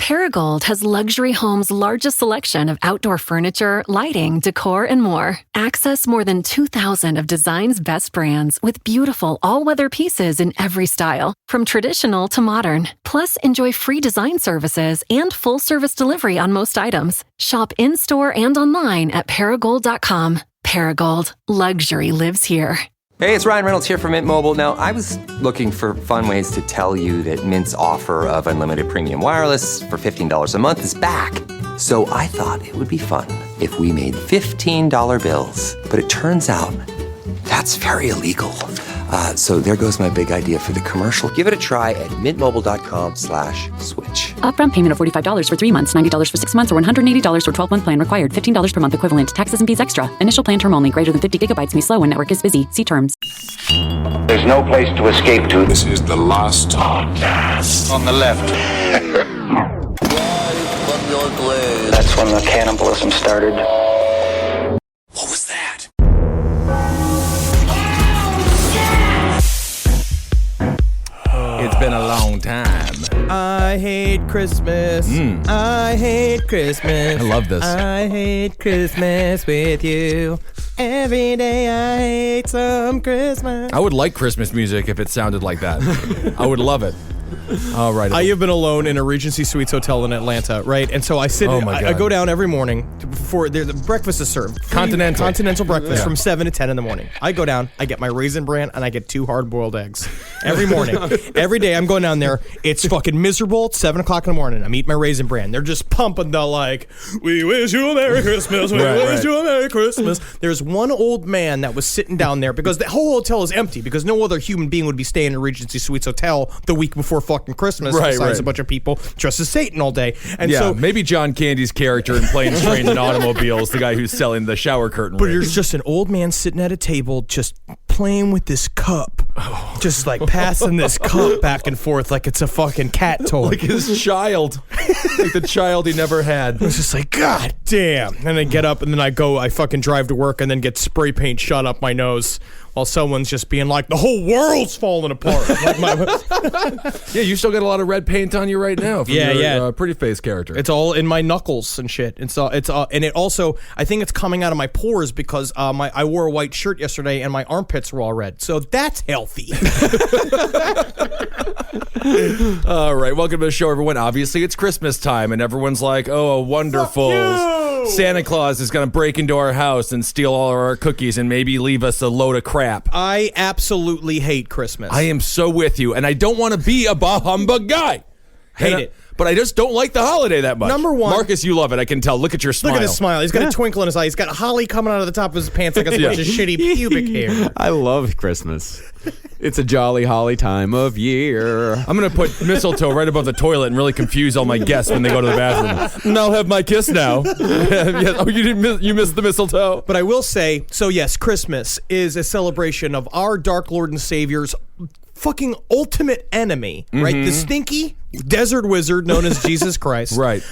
Paragold has luxury homes' largest selection of outdoor furniture, lighting, decor, and more. Access more than 2,000 of design's best brands with beautiful all-weather pieces in every style, from traditional to modern. Plus, enjoy free design services and full-service delivery on most items. Shop in-store and online at Paragold.com. Paragold. Luxury lives here. Hey, it's Ryan Reynolds here from Mint Mobile. Now, I was looking for fun ways to tell you that Mint's offer of unlimited premium wireless for $15 a month is back. So I thought it would be fun if we made $15 bills. But it turns out that's very illegal. So there goes my big idea for the commercial. Give it a try at mintmobile.com/switch. Upfront payment of $45 for 3 months, $90 for 6 months, or $180 for 12-month plan required. $15 per month equivalent. Taxes and fees extra. Initial plan term only. Greater than 50 gigabytes may slow when network is busy. See terms. There's no place to escape to. This is the last podcast. On the left. That's when the cannibalism started. What was that? It's been a long time. I hate Christmas. I hate Christmas. I love this. I hate Christmas with you. Every day I hate some Christmas. I would like Christmas music if it sounded like that. I would love it. All right. I have been alone in a Regency Suites hotel in Atlanta, right? And so I sit. Oh my God. I go down every morning before the breakfast is served. Continental breakfast from 7 to 10 in the morning. I go down. I get my Raisin Bran and I get 2 hard-boiled eggs every morning. Every day I'm going down there. It's fucking miserable. It's 7 o'clock in the morning. I'm eating my Raisin Bran. They're just pumping the like, we wish you a Merry Christmas. We wish you a Merry Christmas. There's one old man that was sitting down there because the whole hotel is empty because no other human being would be staying in a Regency Suites hotel the week before fucking Christmas, besides a bunch of people dressed as Satan all day. And so maybe John Candy's character in Planes, Trains, and Automobiles, the guy who's selling the shower curtain. But there's just an old man sitting at a table just playing with this cup. Just like passing this cup back and forth like it's a fucking cat toy. Like his child. Like the child he never had. It's just like, God damn. And I get up and then I fucking drive to work and then get spray paint shot up my nose while someone's just being like, the whole world's falling apart. Yeah, you still got a lot of red paint on you right now from your Pretty Face character. It's all in my knuckles and shit. And it also, I think it's coming out of my pores because I wore a white shirt yesterday and my armpits were all red. So that's healthy. All right, welcome to the show, everyone. Obviously, it's Christmas time, and everyone's like, oh, a wonderful Santa Claus is going to break into our house and steal all of our cookies and maybe leave us a load of crap. I absolutely hate Christmas. I am so with you, and I don't want to be a bah humbug guy. Hate it. But I just don't like the holiday that much. Number one. Marcus, you love it. I can tell. Look at your smile. Look at his smile. He's got a twinkle in his eye. He's got holly coming out of the top of his pants like a bunch of shitty pubic hair. I love Christmas. It's a jolly holly time of year. I'm going to put mistletoe right above the toilet and really confuse all my guests when they go to the bathroom. And I'll have my kiss now. Yes. Oh, you missed the mistletoe? But I will say, so yes, Christmas is a celebration of our Dark Lord and Savior's fucking ultimate enemy, right? The stinky desert wizard known as Jesus Christ. Right.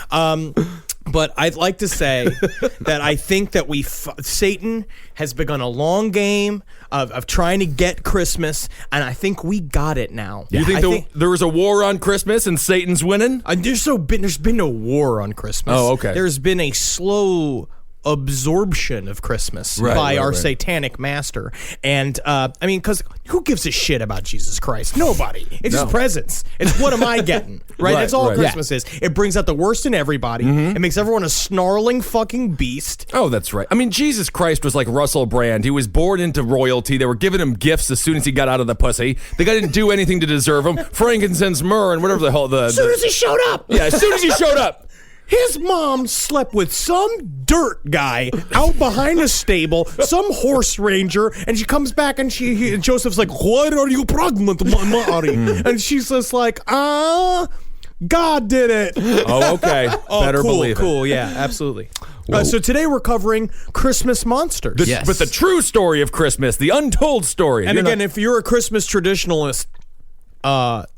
But I'd like to say that I think that Satan has begun a long game of trying to get Christmas, and I think we got it now. You think there was a war on Christmas and Satan's winning? There's been no war on Christmas. Oh, okay. There's been a slow absorption of Christmas by our satanic master. And I mean, because who gives a shit about Jesus Christ? Nobody. It's just presents. It's what am I getting? Right? That's all Christmas is. It brings out the worst in everybody. It makes everyone a snarling fucking beast. Oh, that's right. I mean, Jesus Christ was like Russell Brand. He was born into royalty. They were giving him gifts as soon as he got out of the pussy. The guy didn't do anything to deserve him. Frankincense, myrrh, and whatever the hell as soon as he showed up. Yeah, as soon as he showed up. His mom slept with some dirt guy out behind a stable, some horse ranger, and she comes back and Joseph's like, "Why are you pregnant, Mary?" And she's just like, God did it. Oh, okay. Better believe it. Cool, yeah, absolutely. So today we're covering Christmas monsters. But the true story of Christmas, the untold story. And again, if you're a Christmas traditionalist,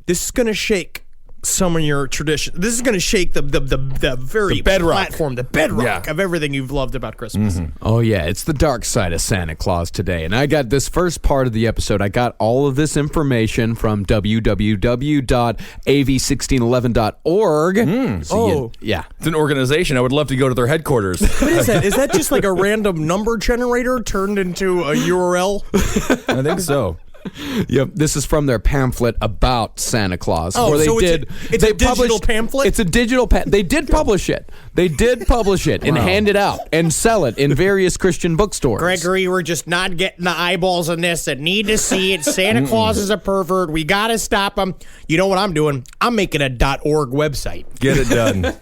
this is going to shake some of your tradition. This is going to shake the very bedrock platform, the bedrock of everything you've loved about Christmas. Oh, yeah. It's the dark side of Santa Claus today. And I got this first part of the episode. I got all of this information from www.av1611.org. Yeah. It's an organization. I would love to go to their headquarters. What is that? Is that just like a random number generator turned into a URL? I think so. Yep, this is from their pamphlet about Santa Claus. Oh, where so it's a digital pamphlet? It's a digital pamphlet. They did publish it. They did publish it and hand it out and sell it in various Christian bookstores. Gregory, we're just not getting the eyeballs on this that need to see it. Santa Claus is a pervert. We got to stop him. You know what I'm doing? I'm making a .org website. Get it done.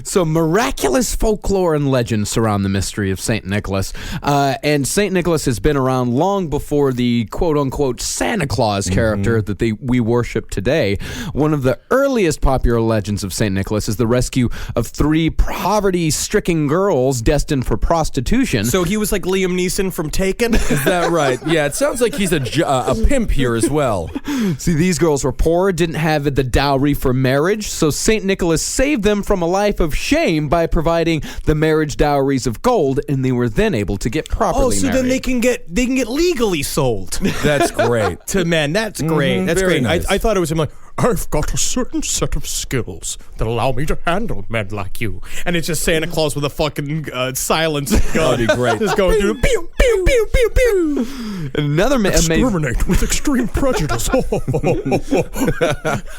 So miraculous folklore and legends surround the mystery of St. Nicholas. And St. Nicholas has been around long before the quote-unquote Santa Claus character that we worship today. One of the earliest popular legends of St. Nicholas is the rescue of 3 poverty-stricken girls destined for prostitution. So he was like Liam Neeson from Taken? Is that right? Yeah, it sounds like he's a pimp here as well. See, these girls were poor, didn't have the dowry for marriage, so St. Nicholas saved them from a life of shame by providing the marriage dowries of gold, and they were then able to get properly married. Then they can get legally sold. That's great. To men, that's great. That's very great. nice. I thought it was him like, I've got a certain set of skills that allow me to handle men like you. And it's just Santa Claus with a fucking silence gun. That'd be great. Just going through, pew, pew, pew, pew, pew. Another Exterminate with extreme prejudice.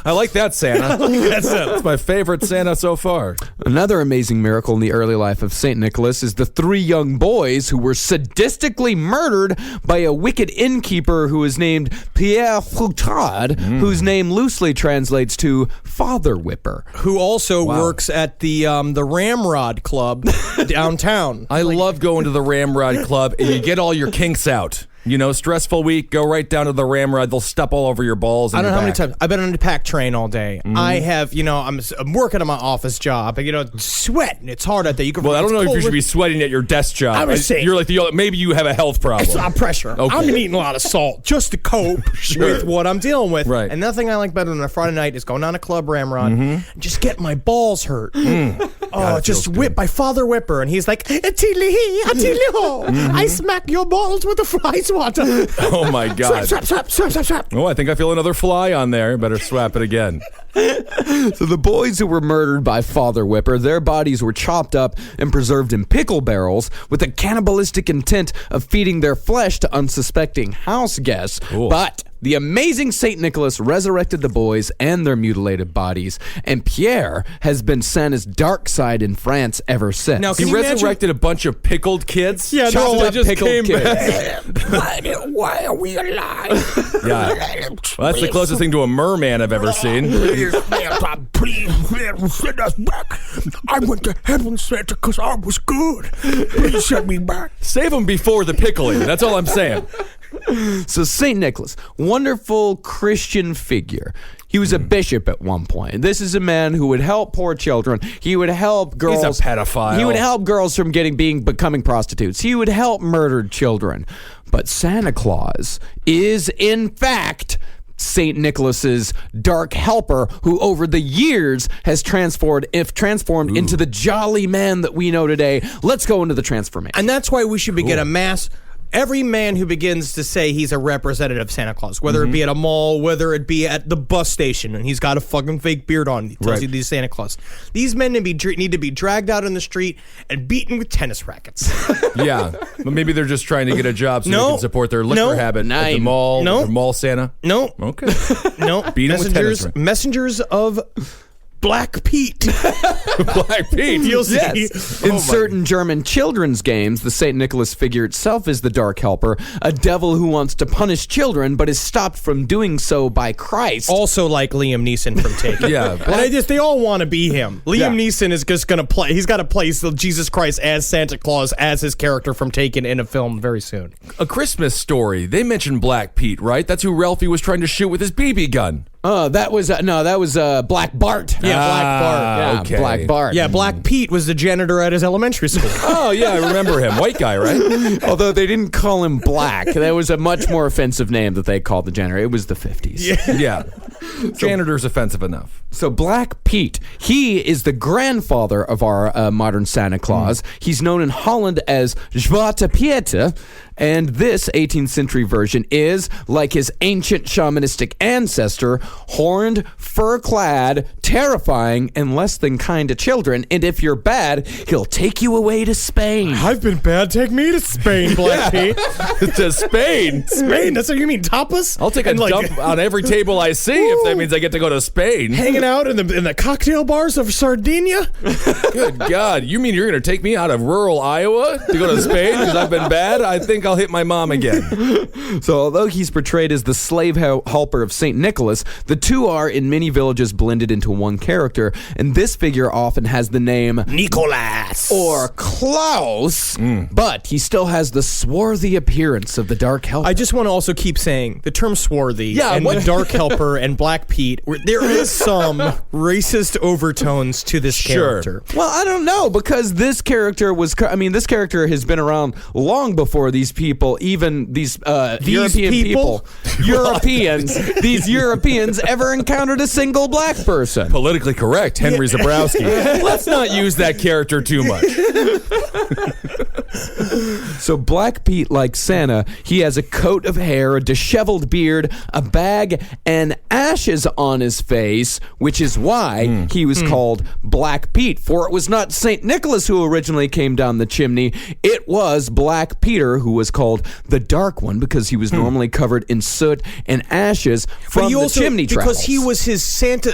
I like that Santa. That's my favorite Santa so far. Another amazing miracle in the early life of St. Nicholas is the 3 young boys who were sadistically murdered by a wicked innkeeper who is named Pierre Froutard, whose name loosely translates to Father Whipper. Who also works at the Ramrod Club downtown. I love going to the Ramrod Club, and you get all your kinks out. You know, stressful week, go right down to the Ramrod. They'll step all over your balls. I don't know how many times. I've been on a pack train all day. I have, I'm working at my office job, and, sweating. It's hard out there. Well, I don't know if you should be sweating at your desk job. I was saying. You're like, maybe you have a health problem. It's not pressure. Okay. I'm eating a lot of salt just to cope with what I'm dealing with. Right. And nothing I like better than a Friday night is going down a club Ramrod and just getting my balls hurt. Oh, just whipped by Father Whipper. And he's like, "Atili-hee, atili-ho. I smack your balls with a fly's water." Oh, my God. Swap, swap, swap, swap, swap. Oh, I think I feel another fly on there. Better swap it again. So the boys who were murdered by Father Whipper, their bodies were chopped up and preserved in pickle barrels with a cannibalistic intent of feeding their flesh to unsuspecting house guests. Cool. But the amazing St. Nicholas resurrected the boys and their mutilated bodies, and Pierre has been Santa's dark side in France ever since. Now, He resurrected a bunch of pickled kids? Yeah, they're all Chopped up just pickled came kids. Why are we alive? Yeah. Well, that's the closest thing to a merman I've ever seen. Please send us back. I went to heaven, Santa, because I was good. Please send me back. Save them before the pickling. That's all I'm saying. So St. Nicholas, wonderful Christian figure. He was a bishop at one point. This is a man who would help poor children. He would help girls. He's a pedophile. He would help girls from becoming prostitutes. He would help murdered children. But Santa Claus is, in fact, St. Nicholas's dark helper, who over the years has transformed into the jolly man that we know today. Let's go into the transformation. And that's why we should begin a mass. Every man who begins to say he's a representative of Santa Claus, whether it be at a mall, whether it be at the bus station, and he's got a fucking fake beard on, he tells you he's Santa Claus. These men need to be dragged out in the street and beaten with tennis rackets. Yeah, but maybe they're just trying to get a job so they can support their liquor habit at the mall. No. Their mall Santa. No. Okay. No. Beat him with tennis rackets. Messengers of Black Pete. Black Pete. You'll see. Yes. In certain German children's games, the St. Nicholas figure itself is the dark helper, a devil who wants to punish children but is stopped from doing so by Christ. Also like Liam Neeson from Taken. Yeah. And they all want to be him. Liam Neeson is just going to play. He's got to play Jesus Christ as Santa Claus as his character from Taken in a film very soon. A Christmas Story. They mentioned Black Pete, right? That's who Ralphie was trying to shoot with his BB gun. That was Black Bart. Yeah, Black Bart. Yeah, okay. Black Bart. Yeah, Black Pete was the janitor at his elementary school. Oh, yeah, I remember him. White guy, right? Although they didn't call him Black. That was a much more offensive name that they called the janitor. It was the 50s. Yeah. Janitor's offensive enough. So Black Pete, he is the grandfather of our modern Santa Claus. He's known in Holland as Zwarte Piet, and this 18th century version is, like his ancient shamanistic ancestor, horned, fur-clad, terrifying, and less than kind to children. And if you're bad, he'll take you away to Spain. I've been bad. Take me to Spain, Black Pete. To Spain? Spain? That's what you mean, tapas? I'll take a dump on every table I see if that means I get to go to Spain. Hanging out in the cocktail bars of Sardinia? Good God. You mean you're going to take me out of rural Iowa to go to Spain because I've been bad? I think I'll hit my mom again. So although he's portrayed as the slave helper of St. Nicholas, the two are in many villages blended into one character, and this figure often has the name Nicholas or Klaus, but he still has the swarthy appearance of the Dark Helper. I just want to also keep saying the term swarthy and the Dark Helper and Black Pete, there is some racist overtones to this character. Well, I don't know, because this character this character has been around long before these people, even these European people these Europeans ever encountered a single black person. Politically correct, Henry Zabrowski. Let's not use that character too much. So Black Pete, like Santa, he has a coat of hair, a disheveled beard, a bag, and ashes on his face, which is why he was called Black Pete. For it was not St. Nicholas who originally came down the chimney, it was Black Peter who was called the Dark One, because he was normally covered in soot and ashes from the chimney travels. Because he was his Santa,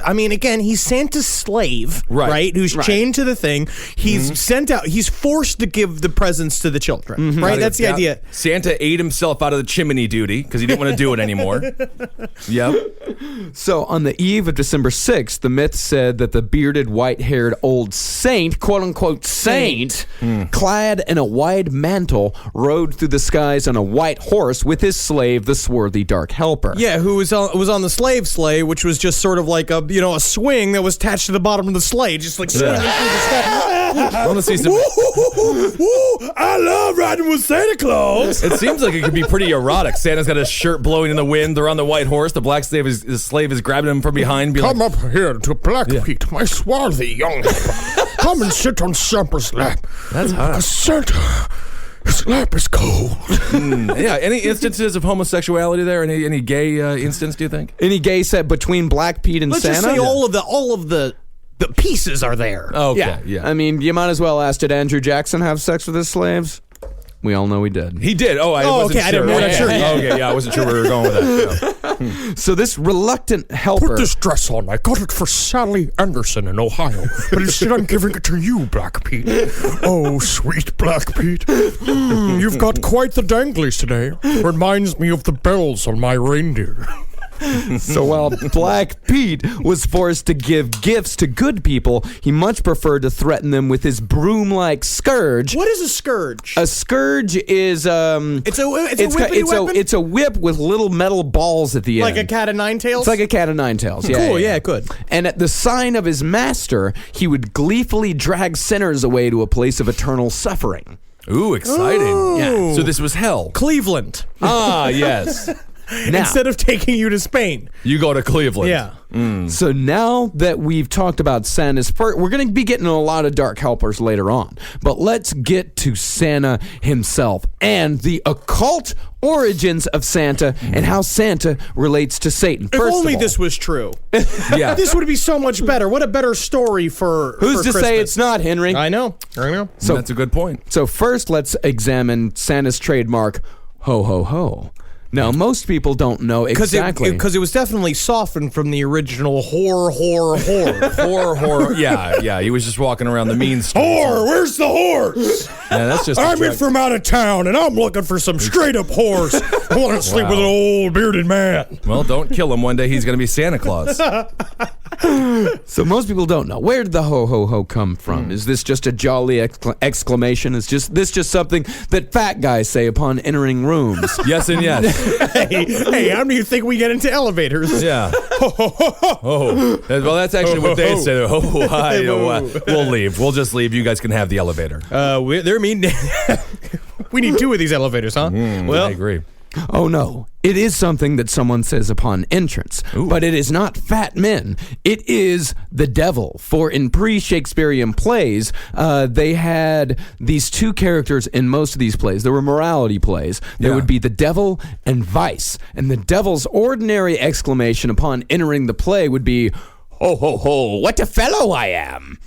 he's Santa's slave, right? Who's chained to the thing. He's sent out, he's forced to give the presents to the children, right? That's the idea. Santa ate himself out of the chimney duty because he didn't want to do it anymore. Yep. So on the eve of December 6th, the myth said that the bearded, white-haired old saint, quote-unquote saint, clad in a wide mantle, rode through the skies on a white horse with his slave, the swarthy Dark Helper. Yeah, who was on the slave sleigh, which was just sort of like a swing that was attached to the bottom of the sleigh, just like swinging through the sky. I want to see some. I love riding with Santa Claus. It seems like it could be pretty erotic. Santa's got his shirt blowing in the wind. They're on the white horse. The black slave is grabbing him from behind. Come up here to Black Pete, my swarthy young helper. Come and sit on Santa's lap. That's hot. Santa, his lap is cold. Yeah. Any instances of homosexuality there? Any gay instance? Do you think? Any gay set between Black Pete and Let's Santa? just say all of the pieces are there. Okay. Yeah. I mean, you might as well ask, did Andrew Jackson have sex with his slaves? We all know he did. He did. I wasn't okay, sure. I didn't know. Okay, yeah, I wasn't sure where we were going with that. Yeah. So this reluctant helper... Put this dress on. I got it for Sally Anderson in Ohio, but instead I'm giving it to you, Black Pete. Oh, sweet Black Pete. You've got quite the danglies today. Reminds me of the bells on my reindeer. So while Black Pete was forced to give gifts to good people, he much preferred to threaten them with his broom-like scourge. What is a scourge? A scourge is It's a whipping weapon? It's a whip with little metal balls at the end. Like a cat of nine tails? It's like a cat of nine tails. Yeah, cool, yeah, good. And at the sign of his master, he would gleefully drag sinners away to a place of eternal suffering. Ooh, exciting. Ooh. Yeah. So this was hell. Cleveland. Ah, yes. Now, instead of taking you to Spain. You go to Cleveland. Yeah. So now that we've talked about Santa's part, we're going to be getting a lot of dark helpers later on. But let's get to Santa himself and the occult origins of Santa and how Santa relates to Satan. If First only of all, this was true. Yeah. This would be so much better. What a better story for who's to Christmas. say it's not, Henry? I know. So that's a good point. So first, let's examine Santa's trademark, ho, ho, ho. Now, most people don't know exactly. Because it was definitely softened from the original horror. Horror. Yeah. He was just walking around the mean streets. Whore, where's the horse? Yeah, that's just. I'm in from out of town, and I'm looking for some straight up horse. I want to sleep with an old bearded man. Well, don't kill him. One day he's going to be Santa Claus. So most people don't know. Where did the ho ho ho come from? Is this just a jolly exclamation? Is this just something that fat guys say upon entering rooms? Yes and yes. Hey, how do you think we get into elevators? Yeah. Oh. Well, that's actually what they say. Oh, hi. We'll leave. We'll just leave. You guys can have the elevator. We need two of these elevators, huh? Well, I agree. Oh no, it is something that someone says upon entrance, but it is not fat men. It is the devil. For in pre-Shakespearean plays, they had these two characters in most of these plays. There were morality plays. There would be the devil and vice. And the devil's ordinary exclamation upon entering the play would be, "Ho, ho, ho, what a fellow I am."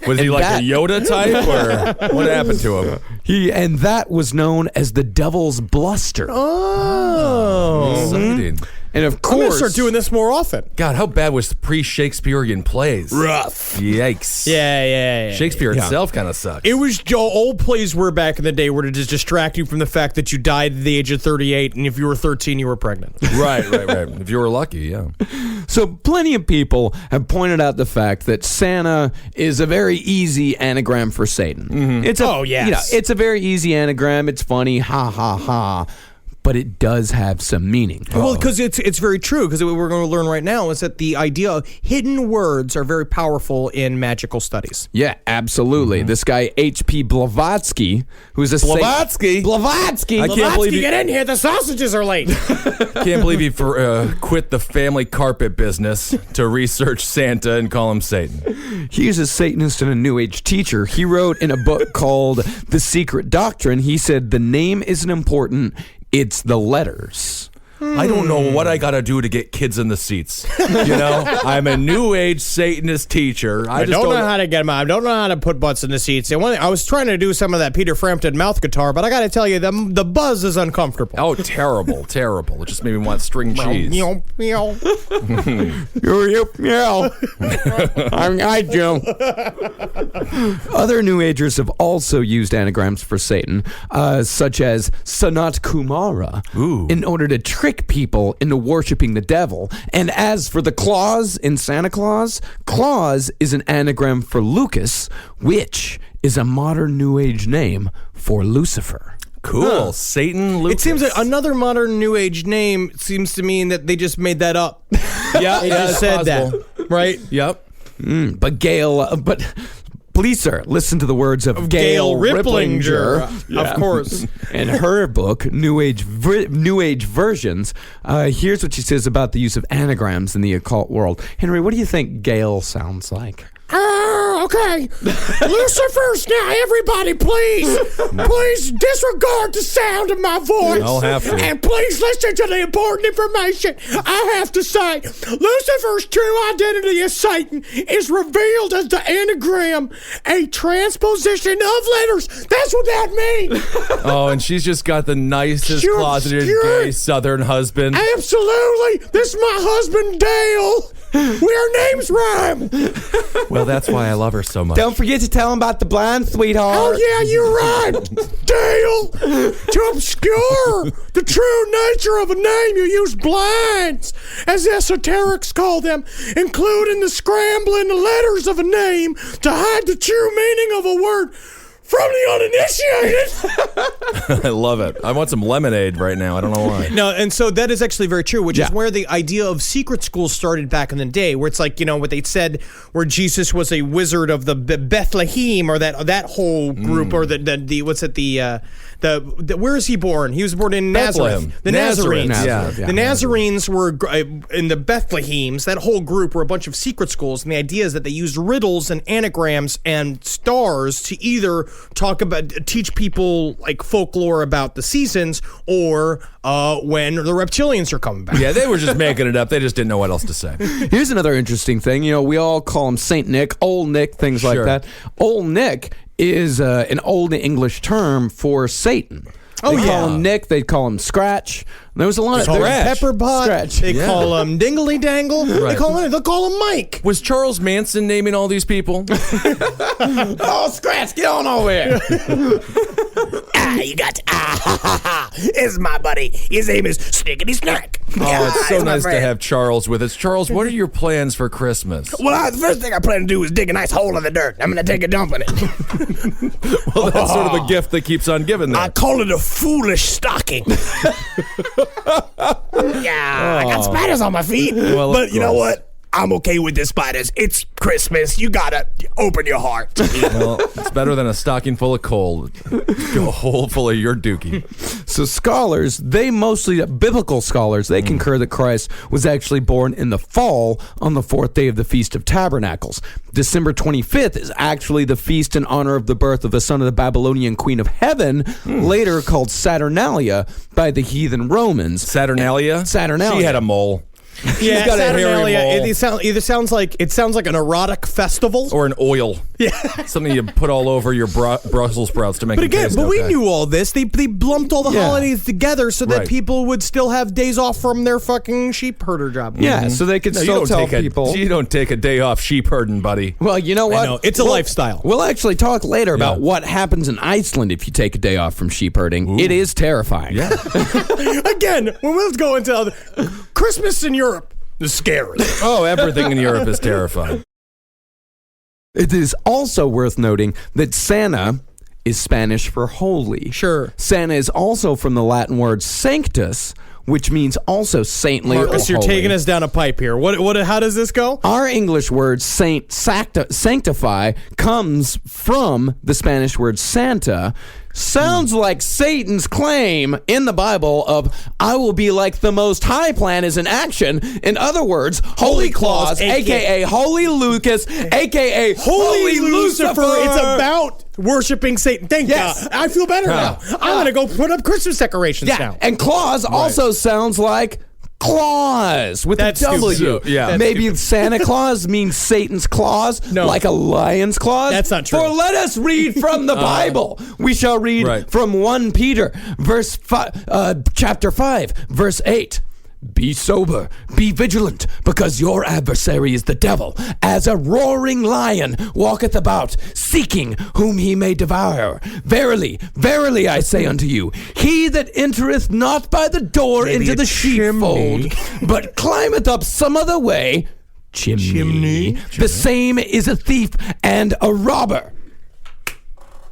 Was he like a Yoda type, or what happened to him? And that was known as the devil's bluster. Oh. Exciting. And of I'm going to course, start doing this more often. God, how bad was pre-Shakespearean plays? Rough. Yikes. Yeah. Shakespeare itself kind of sucks. It was old plays were back in the day where to just distract you from the fact that you died at the age of 38, and if you were 13, you were pregnant. Right. If you were lucky, yeah. So plenty of people have pointed out the fact that Santa is a very easy anagram for Satan. Mm-hmm. It's it's a very easy anagram. It's funny, ha ha ha. But it does have some meaning. Well, because it's very true, because what we're going to learn right now is that the idea of hidden words are very powerful in magical studies. Yeah, absolutely. This guy, H.P. Blavatsky, who's a Blavatsky? Blavatsky! I can't believe get in here, the sausages are late. Can't believe he quit the family carpet business to research Santa and call him Satan. He is a Satanist and a New Age teacher. He wrote in a book called The Secret Doctrine, he said, the name isn't important, it's the letters. I don't know what I got to do to get kids in the seats. You know, I'm a New Age Satanist teacher. I don't know how to get them out. I don't know how to put butts in the seats. I was trying to do some of that Peter Frampton mouth guitar, but I got to tell you, the buzz is uncomfortable. Oh, terrible. It just made me want string cheese. Meow. Meow. I do. Other New Agers have also used anagrams for Satan, such as Sanat Kumara, in order to trick people into worshiping the devil. And as for the Claus in Santa Claus, Claus is an anagram for Lucas, which is a modern New Age name for Lucifer. Cool. Satan Lucas. It seems like another modern New Age name seems to mean that they just made that up. Yeah, they just said possible. that, right? Yep. But please, sir, listen to the words of Gail Ripplinger, of course. In her book, New Age Versions, here's what she says about the use of anagrams in the occult world. Henry, what do you think Gail sounds like? Okay. Lucifers, now everybody please disregard the sound of my voice. I'll have to. And please listen to the important information I have to say. Lucifer's true identity as Satan is revealed as the anagram, a transposition of letters. That's what that means. Oh, and she's just got the nicest closeted gay Southern husband. Absolutely. This is my husband, Dale. Our names rhyme. Well, that's why I love her so much. Don't forget to tell him about the blind, sweetheart. Oh, yeah, you're right, Dale. To obscure the true nature of a name, you use blinds, as esoterics call them, including the scrambling the letters of a name to hide the true meaning of a word from the uninitiated. I love it. I want some lemonade right now. I don't know why. No, and so that is actually very true, which is where the idea of secret schools started back in the day, where it's like, what they said, where Jesus was a wizard of the Bethlehem, or that whole group, or where is he born? He was born in Nazareth. The Nazarenes. Yeah. The Nazarenes were in the Bethlehems. That whole group were a bunch of secret schools, and the idea is that they used riddles and anagrams and stars to either teach people like folklore about the seasons, or when the reptilians are coming back. Yeah, they were just making it up. They just didn't know what else to say. Here's another interesting thing. We all call him Saint Nick, Old Nick, things like that. Old Nick is an Old English term for Satan. They call him Nick. They call him Scratch. There was a lot of Pepperpot. Scratch. They call him Dingley Dangle. Right. They'll call him Mike. Was Charles Manson naming all these people? Oh, Scratch, get on over here. It's my buddy. His name is Snickety Snack. Oh, it's so nice to have Charles with us. Charles, what are your plans for Christmas? Well, the first thing I plan to do is dig a nice hole in the dirt. I'm going to take a dump in it. Well, that's sort of the gift that keeps on giving. I call it a foolish stocking. I got spiders on my feet. Well, but you know what? I'm okay with the spiders. It's Christmas. You gotta open your heart. Well, it's better than a stocking full of coal. A hole full of your dookie. So scholars, biblical scholars, they concur that Christ was actually born in the fall on the 4th day of the Feast of Tabernacles. December 25th is actually the feast in honor of the birth of the son of the Babylonian queen of heaven, later called Saturnalia by the heathen Romans. Saturnalia? Saturnalia. She had a mole. Yeah, got a hairy Saturnalia. mole. It sounds like an erotic festival. Or an oil. Yeah. Something you put all over your Brussels sprouts to make it taste we okay. knew all this. They lumped all the holidays together so that people would still have days off from their fucking sheep herder job. Yeah, so they could still tell people. You don't take a day off sheep herding, buddy. Well, you know what? I know. It's a lifestyle. We'll actually talk later about what happens in Iceland if you take a day off from sheep herding. Ooh. It is terrifying. Yeah. Again, when we'll go into Christmas in Europe, it's scary. Oh, everything in Europe is terrifying. It is also worth noting that Santa is Spanish for holy. Sure. Santa is also from the Latin word sanctus, which means also saintly. Marcus, or you're holy. taking us down a pipe here. How does this go? Our English word sanctify comes from the Spanish word Santa. Sounds like Satan's claim in the Bible of I will be like the Most High plan is in action. In other words, Holy Claus, a.k.a. Holy Lucas, a.k.a. Holy Lucifer. It's about worshiping Satan. Thank God. I feel better now. I'm going to go put up Christmas decorations now. And Claus also sounds like Claus with That's a W. stupid. Yeah. Maybe Santa Claus means Satan's claws, like a lion's claws. That's not true. For let us read from the Bible. We shall read from 1 Peter, chapter 5, verse 8. Be sober, be vigilant, because your adversary is the devil, as a roaring lion walketh about, seeking whom he may devour. Verily, verily, I say unto you, he that entereth not by the door into the sheepfold, but climbeth up some other way, chimney, the same is a thief and a robber.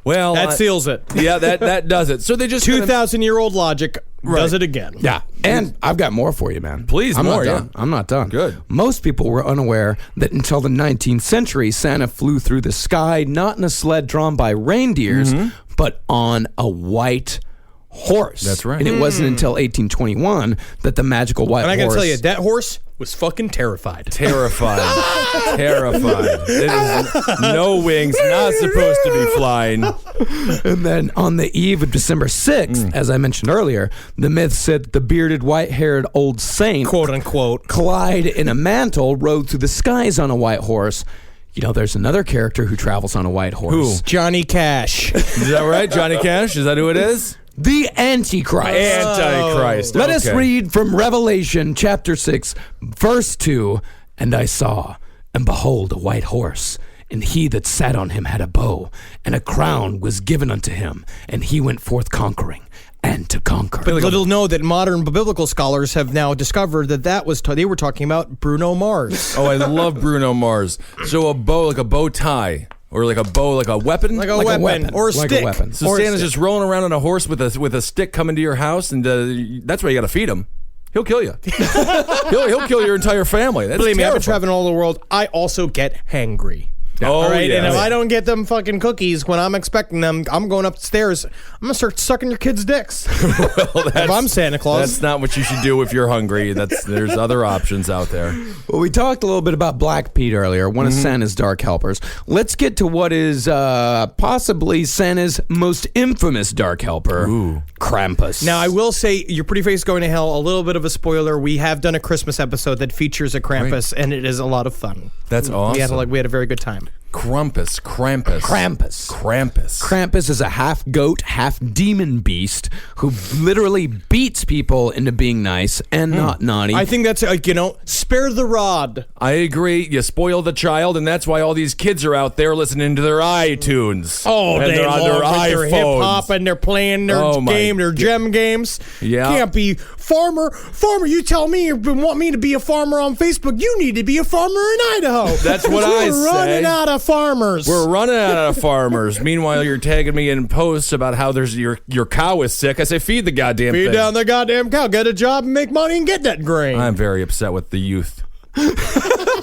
Well, that seals it. Yeah, that does it. So they just 2,000-year-old logic does it again. Yeah, and I've got more for you, man. Please, I'm more. not done. I'm not done. Good. Most people were unaware that until the 19th century, Santa flew through the sky not in a sled drawn by reindeers, but on a white horse. That's right. And it wasn't until 1821 that the magical white horse... And I got to tell you, that horse was fucking terrified. Terrified. It is no wings, not supposed to be flying. And then on the eve of December 6th, as I mentioned earlier, the myth said the bearded, white-haired old saint, quote unquote, clad in a mantle, rode through the skies on a white horse. You know, there's another character who travels on a white horse. Who? Johnny Cash. Is that right? Johnny Cash? Is that who it is? The Antichrist. Antichrist. Let us read from Revelation chapter 6, verse 2. And I saw, and behold, a white horse, and he that sat on him had a bow, and a crown was given unto him, and he went forth conquering and to conquer. But little know that modern biblical scholars have now discovered that they were talking about Bruno Mars. Oh, I love Bruno Mars. So a bow, like a bow tie. Or like a bow, like a weapon? Like a weapon. Or a stick. So Santa's just rolling around on a horse with a stick coming to your house, and that's why you got to feed him. He'll kill you. he'll kill your entire family. That's Believe me, I've been terrifying. traveling all over the world. I also get hangry. All right, and if I don't get them fucking cookies when I'm expecting them, I'm going upstairs. I'm gonna start sucking your kids' dicks. If I'm Santa Claus, that's not what you should do if you're hungry. There's other options out there. Well, we talked a little bit about Black Pete earlier, one of Santa's dark helpers. Let's get to what is possibly Santa's most infamous dark helper, Krampus. Now, I will say, your pretty face going to hell. A little bit of a spoiler. We have done a Christmas episode that features a Krampus, and it is a lot of fun. That's awesome. We had a very good time. Krampus. Krampus is a half goat, half demon beast who literally beats people into being nice and not naughty. I think that's, spare the rod. I agree. You spoil the child, and that's why all these kids are out there listening to their iTunes. Oh, and they're on their iPhones. hip hop, and they're playing their gem games. Yeah. Can't be farmer. You tell me you want me to be a farmer on Facebook. You need to be a farmer in Idaho. That's what I We're say. running out of farmers. We're running out of farmers. Meanwhile, you're tagging me in posts about how your cow is sick. I say, feed the goddamn thing. Feed down the goddamn cow. Get a job and make money and get that grain. I'm very upset with the youth.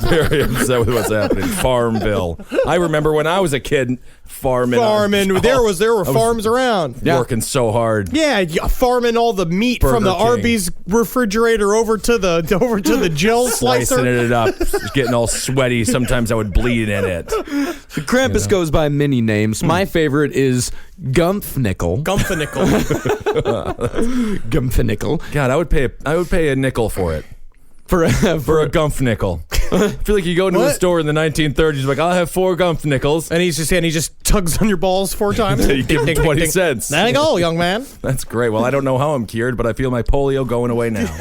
Very upset with what's happening. Farmville. I remember when I was a kid farming. There were farms around. Working so hard. Yeah, farming all the meat Burger from the King. Arby's refrigerator over to the Jill slicer. Slicing it up, getting all sweaty. Sometimes I would bleed in it. The Krampus goes by many names. My favorite is Gumpfnickel. Gumpfnickel. God, I would pay a nickel for it. For a Gumpfnickel. I feel like you go into a store in the 1930s, like, I'll have 4 Gumpfnickels. And he just tugs on your balls 4 times. You give him 20 cents. There you go, young man. That's great. Well, I don't know how I'm cured, but I feel my polio going away now.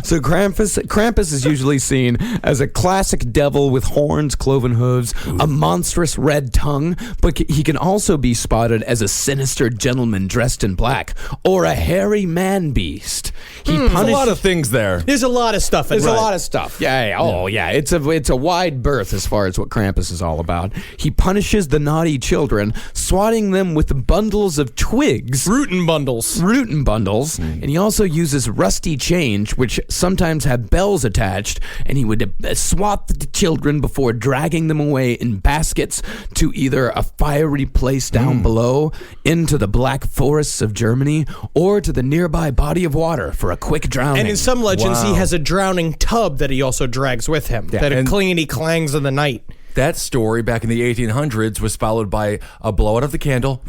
So Krampus is usually seen as a classic devil with horns, cloven hooves, a monstrous red tongue, but he can also be spotted as a sinister gentleman dressed in black or a hairy man-beast. There's a lot of things there. There's a lot of stuff. There's a lot of stuff. Yeah. Oh, yeah. It's a wide berth as far as what Krampus is all about. He punishes the naughty children, swatting them with bundles of twigs. Rootin' bundles. And he also uses rusty chains, which sometimes have bells attached, and he would swat the children before dragging them away in baskets to either a fiery place down below, into the black forests of Germany, or to the nearby body of water for a quick drowning. And in some legends, he has a drowning tub that he also drags with him. Yeah. That he clangs in the night. That story back in the 1800s was followed by a blowout of the candle.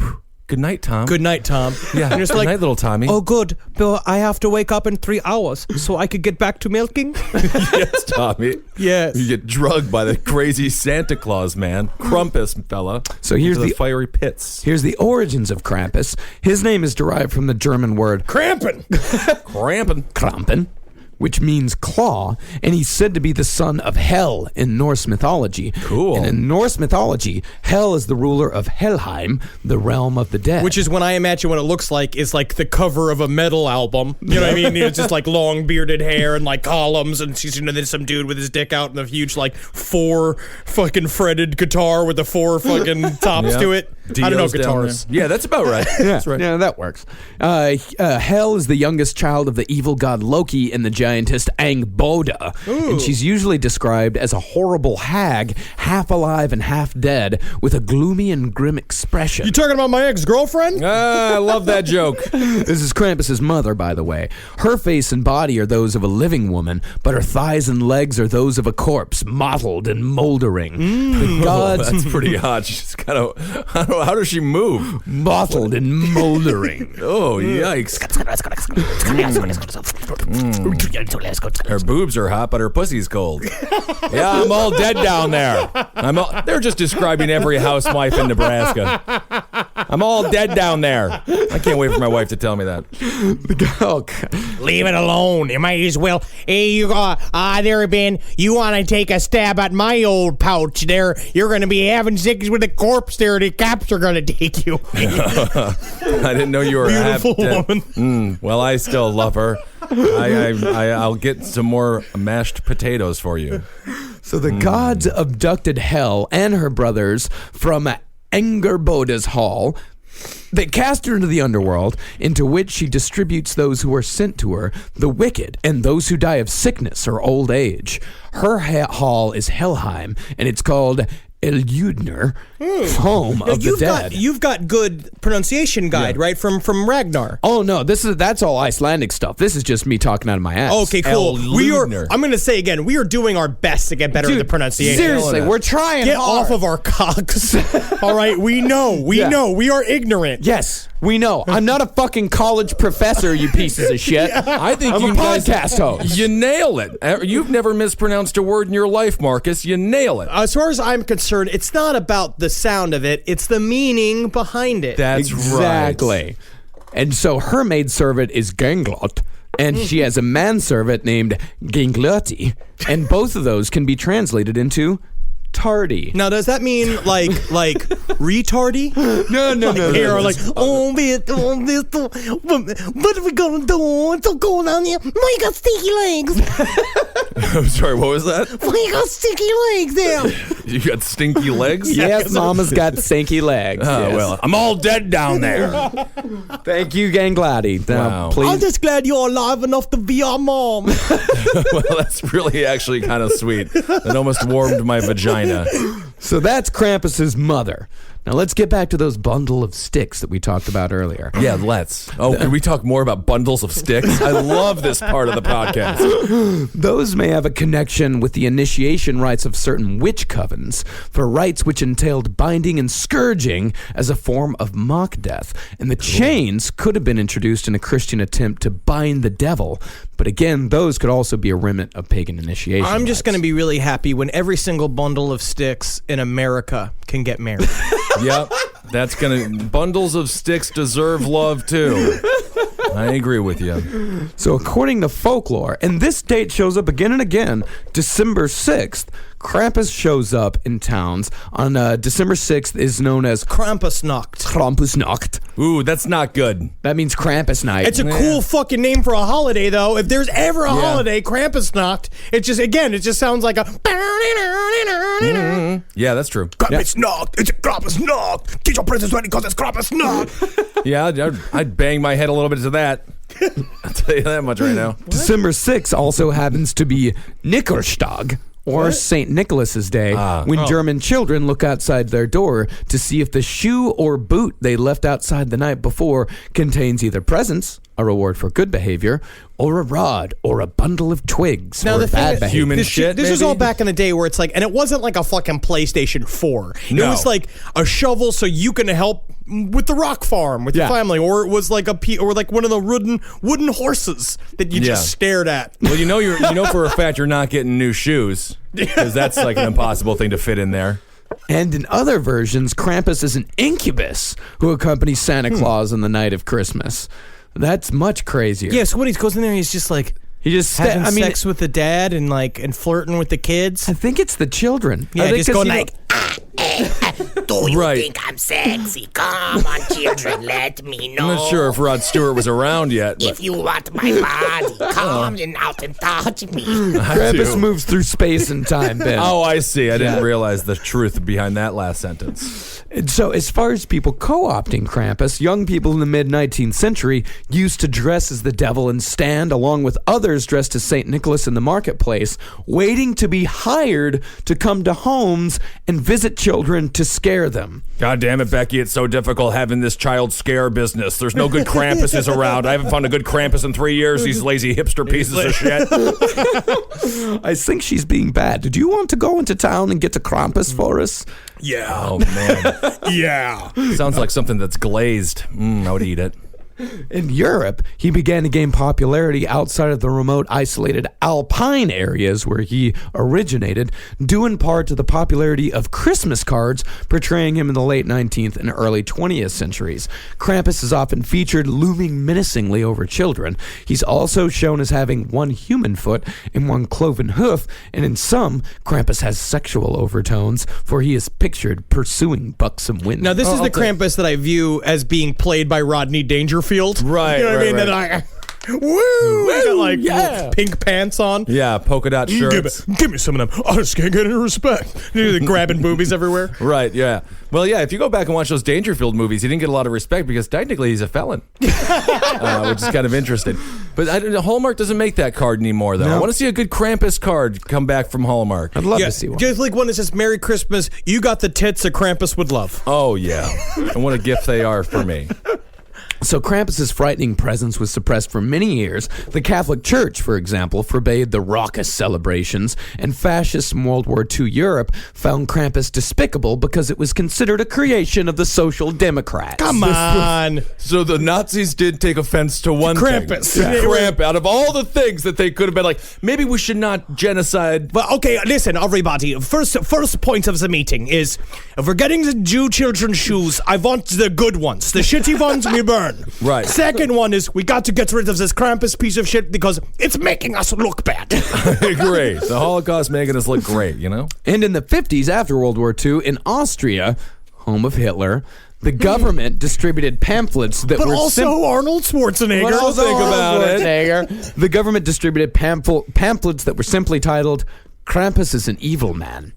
Good night, Tom. Good night, Tom. Yeah, and it's good night, little Tommy. Oh, good. Bill, I have to wake up in 3 hours so I could get back to milking. Yes, Tommy. Yes. You get drugged by the crazy Santa Claus, man. Krampus, fella. So here's the fiery pits. Here's the origins of Krampus. His name is derived from the German word Krampen, which means claw, and he's said to be the son of Hel in Norse mythology. Cool. And in Norse mythology, Hel is the ruler of Helheim, the realm of the dead. which is when I imagine what it looks like is like the cover of a metal album. You know what I mean? It's just like long bearded hair and like columns, and she's there's some dude with his dick out and a huge like 4 fucking fretted guitar with the 4 fucking tops to it. I don't know Dio's down guitars. there. Yeah, that's about right. That's right. Yeah, that works. Hel is the youngest child of the evil god Loki and the giantess Angboda. And she's usually described as a horrible hag, half alive and half dead, with a gloomy and grim expression. You talking about my ex-girlfriend? I love that joke. This is Krampus's mother, by the way. Her face and body are those of a living woman, but her thighs and legs are those of a corpse, mottled and moldering. The gods... That's pretty hot. She's kind of... How does she move? Mottled and moldering. Oh, yikes. Her boobs are hot, but her pussy's cold. Yeah, I'm all dead down there. They're just describing every housewife in Nebraska. I'm all dead down there. I can't wait for my wife to tell me that. Leave it alone. You might as well. Hey, you there, Ben. You want to take a stab at my old pouch there? You're going to be having sex with a corpse there. The cops are going to take you. I didn't know you were beautiful woman. Well, I still love her. I'll get some more mashed potatoes for you. So the gods abducted Hel and her brothers from Angerboda's hall. They cast her into the underworld, into which she distributes those who are sent to her, the wicked, and those who die of sickness or old age. Her hall is Helheim, and it's called Eljudner, home of the dead. You've got good pronunciation guide, right? From Ragnar. Oh no, that's all Icelandic stuff. This is just me talking out of my ass. Okay, cool. I'm going to say again, we are doing our best to get better at the pronunciation. Seriously, we're trying. Get hard. off of our cocks. All right, we know. We are ignorant. Yes, we know. I'm not a fucking college professor, you pieces of shit. I think I'm a podcast host. You nail it. You've never mispronounced a word in your life, Marcus. You nail it. As far as I'm concerned, it's not about the sound of it, it's the meaning behind it. That's exactly. Right. And so her maidservant is Ganglot, and she has a manservant named Gangloti, and both of those can be translated into tardy. Now, does that mean like retardy? No. Here are like, what are we gonna do? Don't go down here. Why you got sticky legs? I'm sorry, what was that? Why you got sticky legs there? You got stinky legs? Yes, Mama's got stinky legs. Oh, yes. well, I'm all dead down there. Thank you, Gang Glady. Now, Wow. please. I'm just glad you're alive enough to be our mom. Well, that's really actually kind of sweet. It almost warmed my vagina. So that's Krampus's mother. Now let's get back to those bundle of sticks that we talked about earlier. Yeah, let's. Oh, can we talk more about bundles of sticks? I love this part of the podcast. Those may have a connection with the initiation rites of certain witch covens, for rites which entailed binding and scourging as a form of mock death. And the chains could have been introduced in a Christian attempt to bind the devil. But again, those could also be a remnant of pagan initiation. I'm just going to be really happy when every single bundle of sticks in America can get married. Yep, that's gonna. Bundles of sticks deserve love too. I agree with you. So according to folklore, and this date shows up again and again, December 6th, Krampus shows up in towns. On December 6th is known as Krampusnacht. Krampusnacht. Ooh, that's not good. That means Krampus night. It's a cool fucking name for a holiday, though. If there's ever a holiday, Krampusnacht, it just sounds like a... Yeah, that's true. Krampusnacht. It's a Krampusnacht. Get your presents ready because it's Krampusnacht. Yeah, I'd bang my head a little bit to that. I'll tell you that much right now. December 6th also happens to be Nickerstag, or St. Nicholas's Day, when German children look outside their door to see if the shoe or boot they left outside the night before contains either presents, a reward for good behavior, or a rod, or a bundle of twigs Now, for the thing bad is- behavior. Human This shit, was maybe? all back in the day where it's like, and it wasn't like a fucking PlayStation 4. It No. was like a shovel so you can help with the rock farm with your family, or it was like or like one of the wooden horses that you just stared at. Well, you know for a fact you're not getting new shoes because that's like an impossible thing to fit in there. And in other versions, Krampus is an incubus who accompanies Santa Claus on the night of Christmas. That's much crazier. Yeah, so when he goes in there, he's just like He just having sex with the dad and flirting with the kids. I think it's the children. Yeah, I think just going like, Do you Right. think I'm sexy? Come on, children, let me know. I'm not sure if Rod Stewart was around yet. But If you want my body, come out and touch me. Krampus moves through space and time, Ben. oh, I see. I didn't realize the truth behind that last sentence. And so as far as people co-opting Krampus, young people in the mid-19th century used to dress as the devil and stand along with others dressed as St. Nicholas in the marketplace, waiting to be hired to come to homes and visit children to scare them. God damn it, Becky. It's so difficult having this child scare business. There's no good Krampuses around. I haven't found a good Krampus in 3 years, these lazy hipster pieces of shit. I think she's being bad. Did you want to go into town and get a Krampus for us? Yeah. Oh, man. Yeah. Sounds like something that's glazed. I would eat it. In Europe, he began to gain popularity outside of the remote, isolated alpine areas where he originated, due in part to the popularity of Christmas cards portraying him in the late 19th and early 20th centuries. Krampus is often featured looming menacingly over children. He's also shown as having one human foot and one cloven hoof, and in some, Krampus has sexual overtones, for he is pictured pursuing buxom women. now this is the Krampus that I view as being played by Rodney Dangerfield. Right, You know what I mean? right, That I, woo! He got like yeah. pink pants on. Yeah, polka dot shirts. Give me some of them. I just can't get any respect. They're grabbing boobies everywhere. Right, yeah. Well, yeah, if you go back and watch those Dangerfield movies, he didn't get a lot of respect because technically he's a felon, which is kind of interesting. But Hallmark doesn't make that card anymore, though. No. I want to see a good Krampus card come back from Hallmark. I'd love Yeah, to see one. just like one that says "Merry Christmas." You got the tits that Krampus would love. Oh, yeah. And what a gift they are for me. So Krampus's frightening presence was suppressed for many years. The Catholic Church, for example, forbade the raucous celebrations, and fascists in World War II Europe found Krampus despicable because it was considered a creation of the Social Democrats. Come on. So the Nazis did take offense to one Krampus. thing. Yeah. Krampus. Out of all the things that they could have been like, maybe we should not genocide. Well, okay, listen, everybody. First point of the meeting is, if we're getting the Jew children's shoes, I want the good ones. The shitty ones we burn. one. Right. Second one is we got to get rid of this Krampus piece of shit because it's making us look bad. I agree. The Holocaust making us look great, you know? And in the 50s, after World War II, in Austria, home of Hitler, the government distributed pamphlets that But were also Arnold Schwarzenegger. Think about it. The government distributed pamphlets that were simply titled, Krampus is an evil man.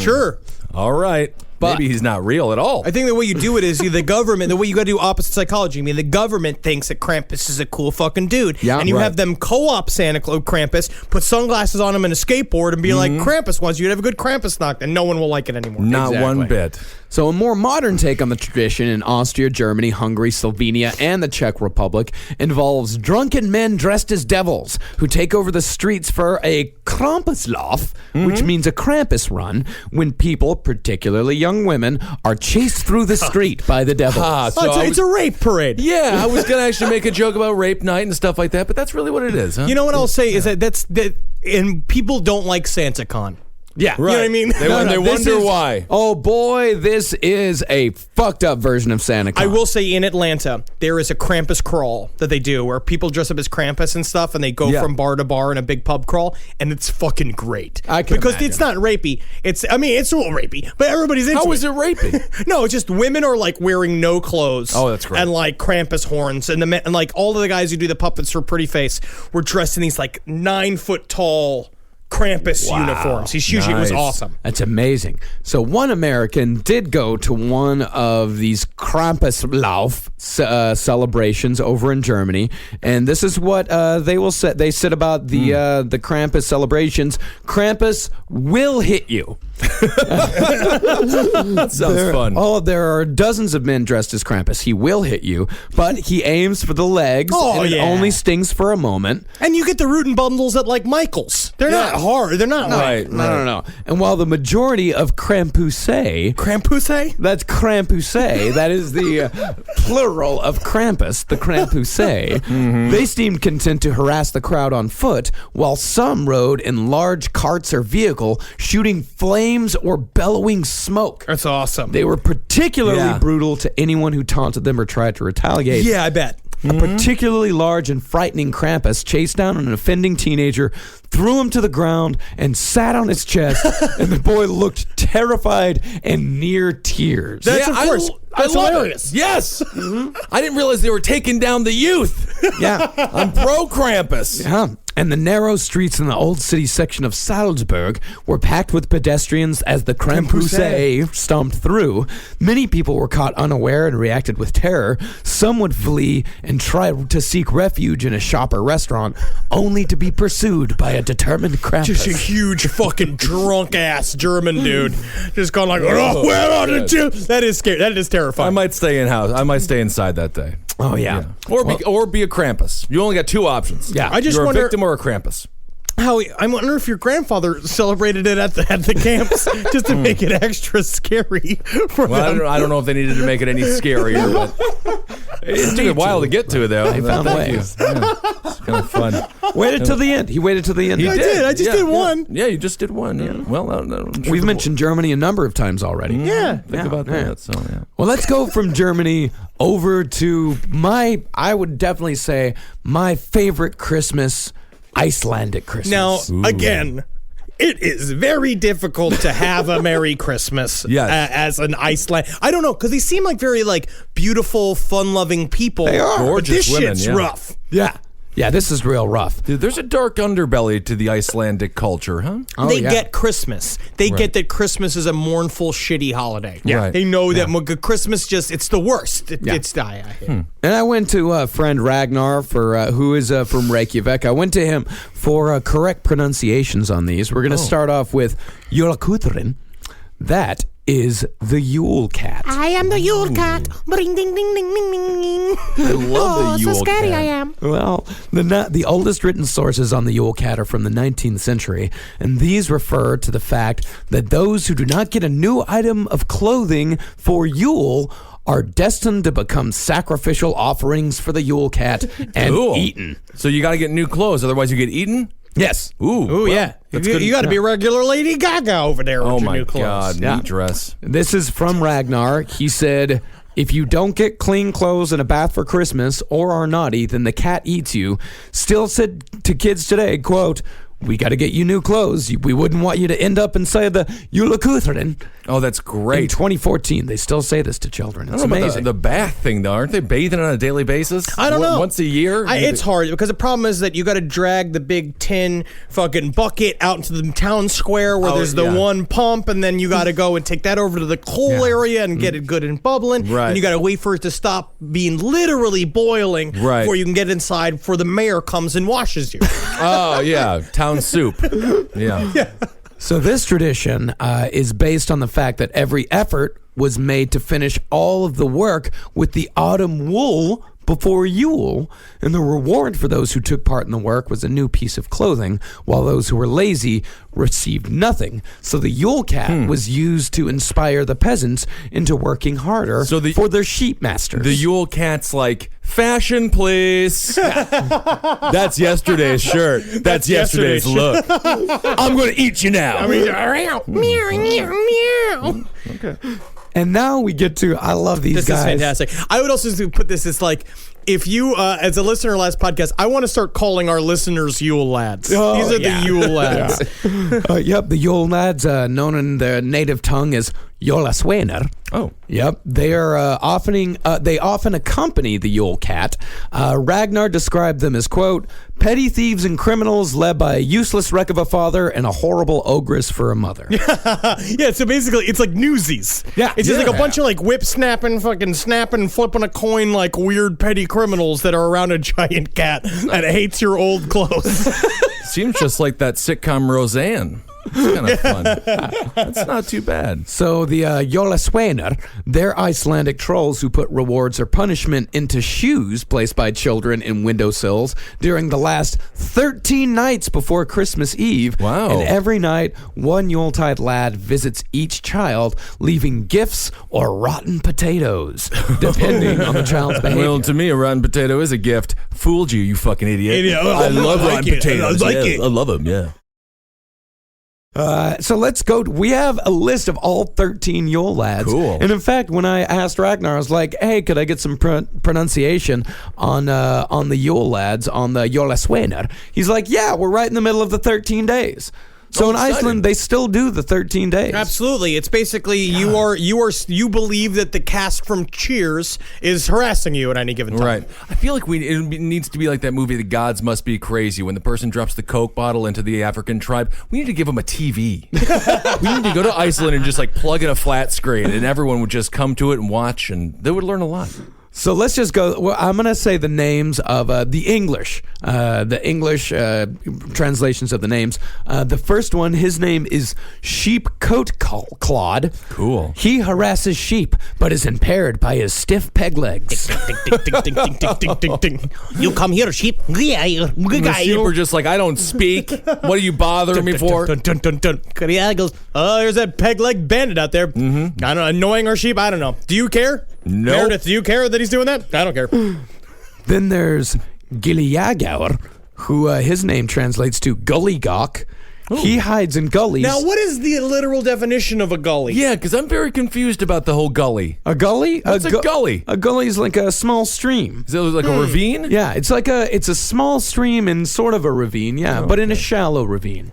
Sure. All right. But- Maybe he's not real at all. I think the way you do it is the government, the way you got to do opposite psychology. I mean, the government thinks that Krampus is a cool fucking dude. Yeah, and you right. have them co-op Santa Claus, Krampus, put sunglasses on him and a skateboard and be like, Krampus wants you to have a good Krampus knock, and no one will like it anymore. Not one bit. So a more modern take on the tradition in Austria, Germany, Hungary, Slovenia, and the Czech Republic involves drunken men dressed as devils who take over the streets for a Krampuslauf, which means a Krampus run, when people, particularly young women, are chased through the street by the devil. It's a rape parade. Yeah, I was going to actually make a joke about rape night and stuff like that, but that's really what it is, huh? You know what I'll say is that and people don't like SantaCon. Yeah. Right. You know what I mean? They wonder why. Oh boy, this is a fucked up version of Santa Claus. I will say in Atlanta, there is a Krampus crawl that they do where people dress up as Krampus and stuff and they go from bar to bar in a big pub crawl, and it's fucking great. Because it's not rapey. It's a little rapey, but everybody's into it. How is it rapey? No, it's just women are like wearing no clothes. Oh, that's great. And like Krampus horns, and the men, and like all of the guys who do the puppets for Pretty Face were dressed in these like 9-foot tall Krampus uniforms. He's huge. It was awesome. That's amazing. So one American did go to one of these Krampuslauf celebrations over in Germany, and this is what they will say. They said about the Krampus celebrations: Krampus will hit you. That sounds fun. Oh, there are dozens of men dressed as Krampus. He will hit you, but he aims for the legs, and it only stings for a moment. And you get the rootin' bundles at like Michael's. They're not hard. They're not No. And while the majority of Krampus, that's Krampus, that is the plural of Krampus, the Krampus, they seemed content to harass the crowd on foot, while some rode in large carts or vehicle, shooting flames or bellowing smoke. That's awesome. They were particularly brutal to anyone who taunted them or tried to retaliate. Yeah, I bet. A particularly large and frightening Krampus chased down an offending teenager, threw him to the ground, and sat on his chest, and the boy looked terrified and near tears. That's, of course, that's hilarious. Yes. I didn't realize they were taking down the youth. Yeah. I'm pro Krampus. Yeah. And the narrow streets in the old city section of Salzburg were packed with pedestrians as the Krampus stomped through. Many people were caught unaware and reacted with terror. Some would flee and try to seek refuge in a shop or restaurant, only to be pursued by a determined Krampus. Just a huge fucking drunk ass German dude, just going like, "Oh, where are the children?" That is scary. That is terrifying. I might stay in house. I might stay inside that day. Oh yeah. Or be a Krampus. You only got two options. Yeah. I just You're wonder a victim or a Krampus. Howie, I wonder if your grandfather celebrated it at the camps just to make it extra scary for them. I don't know if they needed to make it any scarier, but it took a while to get to, though. They found ways. Yeah. It's kind of fun. Waited till the end. He waited till the end. I did. I just did one. Yeah, you just did one. Yeah. Well, I'm sure We've mentioned Germany a number of times already. Yeah. Think about that. So, yeah. Well, let's go from Germany over to I would definitely say, my favorite Christmas, Icelandic Christmas. Now, again, it is very difficult to have a Merry Christmas as an Iceland. I don't know, because they seem like very like beautiful, fun-loving people. They are. Gorgeous but this women, shit's rough. Yeah. Yeah, this is real rough. Dude, there's a dark underbelly to the Icelandic culture, huh? Oh, They yeah. get Christmas. They get that Christmas is a mournful, shitty holiday. Yeah. Right. They know that Christmas it's the worst. It's I hate it. And I went to a friend Ragnar, who is from Reykjavik. I went to him for correct pronunciations on these. We're going to start off with Jólakúturinn. That is the Yule Cat. I am the Yule Cat. Bring ding ding ding ding ding ding. I love the Yule so scary Cat. I am. Well, the oldest written sources on the Yule Cat are from the 19th century, and these refer to the fact that those who do not get a new item of clothing for Yule are destined to become sacrificial offerings for the Yule Cat and eaten. So you got to get new clothes, otherwise you get eaten? Yes. Ooh, yeah. You got to be regular Lady Gaga over there with Oh your my new clothes. God, neat dress. This is from Ragnar. He said, If you don't get clean clothes and a bath for Christmas or are naughty, then the cat eats you. Still said to kids today, quote, we got to get you new clothes. We wouldn't want you to end up inside the Julekuthrin. Oh, that's great. In 2014, they still say this to children. It's amazing. The bath thing, though. Aren't they bathing on a daily basis? I don't know. Once a year? It's hard because the problem is that you got to drag the big tin fucking bucket out into the town square where there's the one pump, and then you got to go and take that over to the coal area and get it good and bubbling. Right. And you got to wait for it to stop being literally boiling before you can get inside before the mayor comes and washes you. Oh, yeah. Town soup. Yeah. So this tradition is based on the fact that every effort was made to finish all of the work with the autumn wool before Yule, and the reward for those who took part in the work was a new piece of clothing, while those who were lazy received nothing. So the Yule cat was used to inspire the peasants into working harder for their sheep masters. The Yule cat's like, fashion, please. That's yesterday's shirt. That's yesterday's look. I'm going to eat you now. Meow, meow, meow. Okay. And now we get to, I love these guys. This is fantastic. I would also put this as like, if you, as a listener last podcast, I want to start calling our listeners Yule lads. These are the Yule lads. Yep, the Yule lads, known in their native tongue as Jólasveinar. Oh. Yep, they are they often accompany the Yule cat. Ragnar described them as, quote, petty thieves and criminals led by a useless wreck of a father and a horrible ogress for a mother. Yeah, so basically it's like Newsies. Yeah. It's just like a bunch of like whip snapping, fucking snapping, flipping a coin like weird petty criminals that are around a giant cat that hates your old clothes. Seems just like that sitcom Roseanne. It's kind of fun. That's not too bad. So the Jólasveinar, they're Icelandic trolls who put rewards or punishment into shoes placed by children in windowsills during the last 13 nights before Christmas Eve. Wow. And every night, one Yuletide lad visits each child, leaving gifts or rotten potatoes, depending on the child's behavior. Well, to me, a rotten potato is a gift. Fooled you, you fucking idiot. I love like rotten it. potatoes. I like it. I love them, yeah. So let's go. We have a list of all 13 Yule lads. Cool. And in fact, when I asked Ragnar, I was like, "Hey, could I get some pronunciation on the Yule lads, on the Jólasveinar?" He's like, "Yeah, we're right in the middle of the 13 days." So in Iceland, they still do the 13 days. Absolutely. It's basically you believe that the cast from Cheers is harassing you at any given time. Right. I feel like it needs to be like that movie, The Gods Must Be Crazy, when the person drops the Coke bottle into the African tribe. We need to give them a TV. We need to go to Iceland and just like plug in a flat screen, and everyone would just come to it and watch, and they would learn a lot. So let's just go. Well, I'm going to say the names of the English translations of the names. The first one, his name is Sheep Coat Claude. Cool. He harasses sheep, but is impaired by his stiff peg legs. You come here, sheep. The sheep are just like, I don't speak. What are you bothering me for? Yeah, goes, oh, there's that peg leg bandit out there. Mm-hmm. I don't know, annoying our sheep. I don't know. Do you care? No. Meredith, do you care that he's doing that? I don't care. Then there's Gilliagaur, who his name translates to gully gawk. Ooh. He hides in gullies. Now, what is the literal definition of a gully? Yeah, because I'm very confused about the whole gully. A gully? What's a gully? A gully is like a small stream. Is it like a ravine? Yeah, it's a small stream in sort of a ravine, but in a shallow ravine.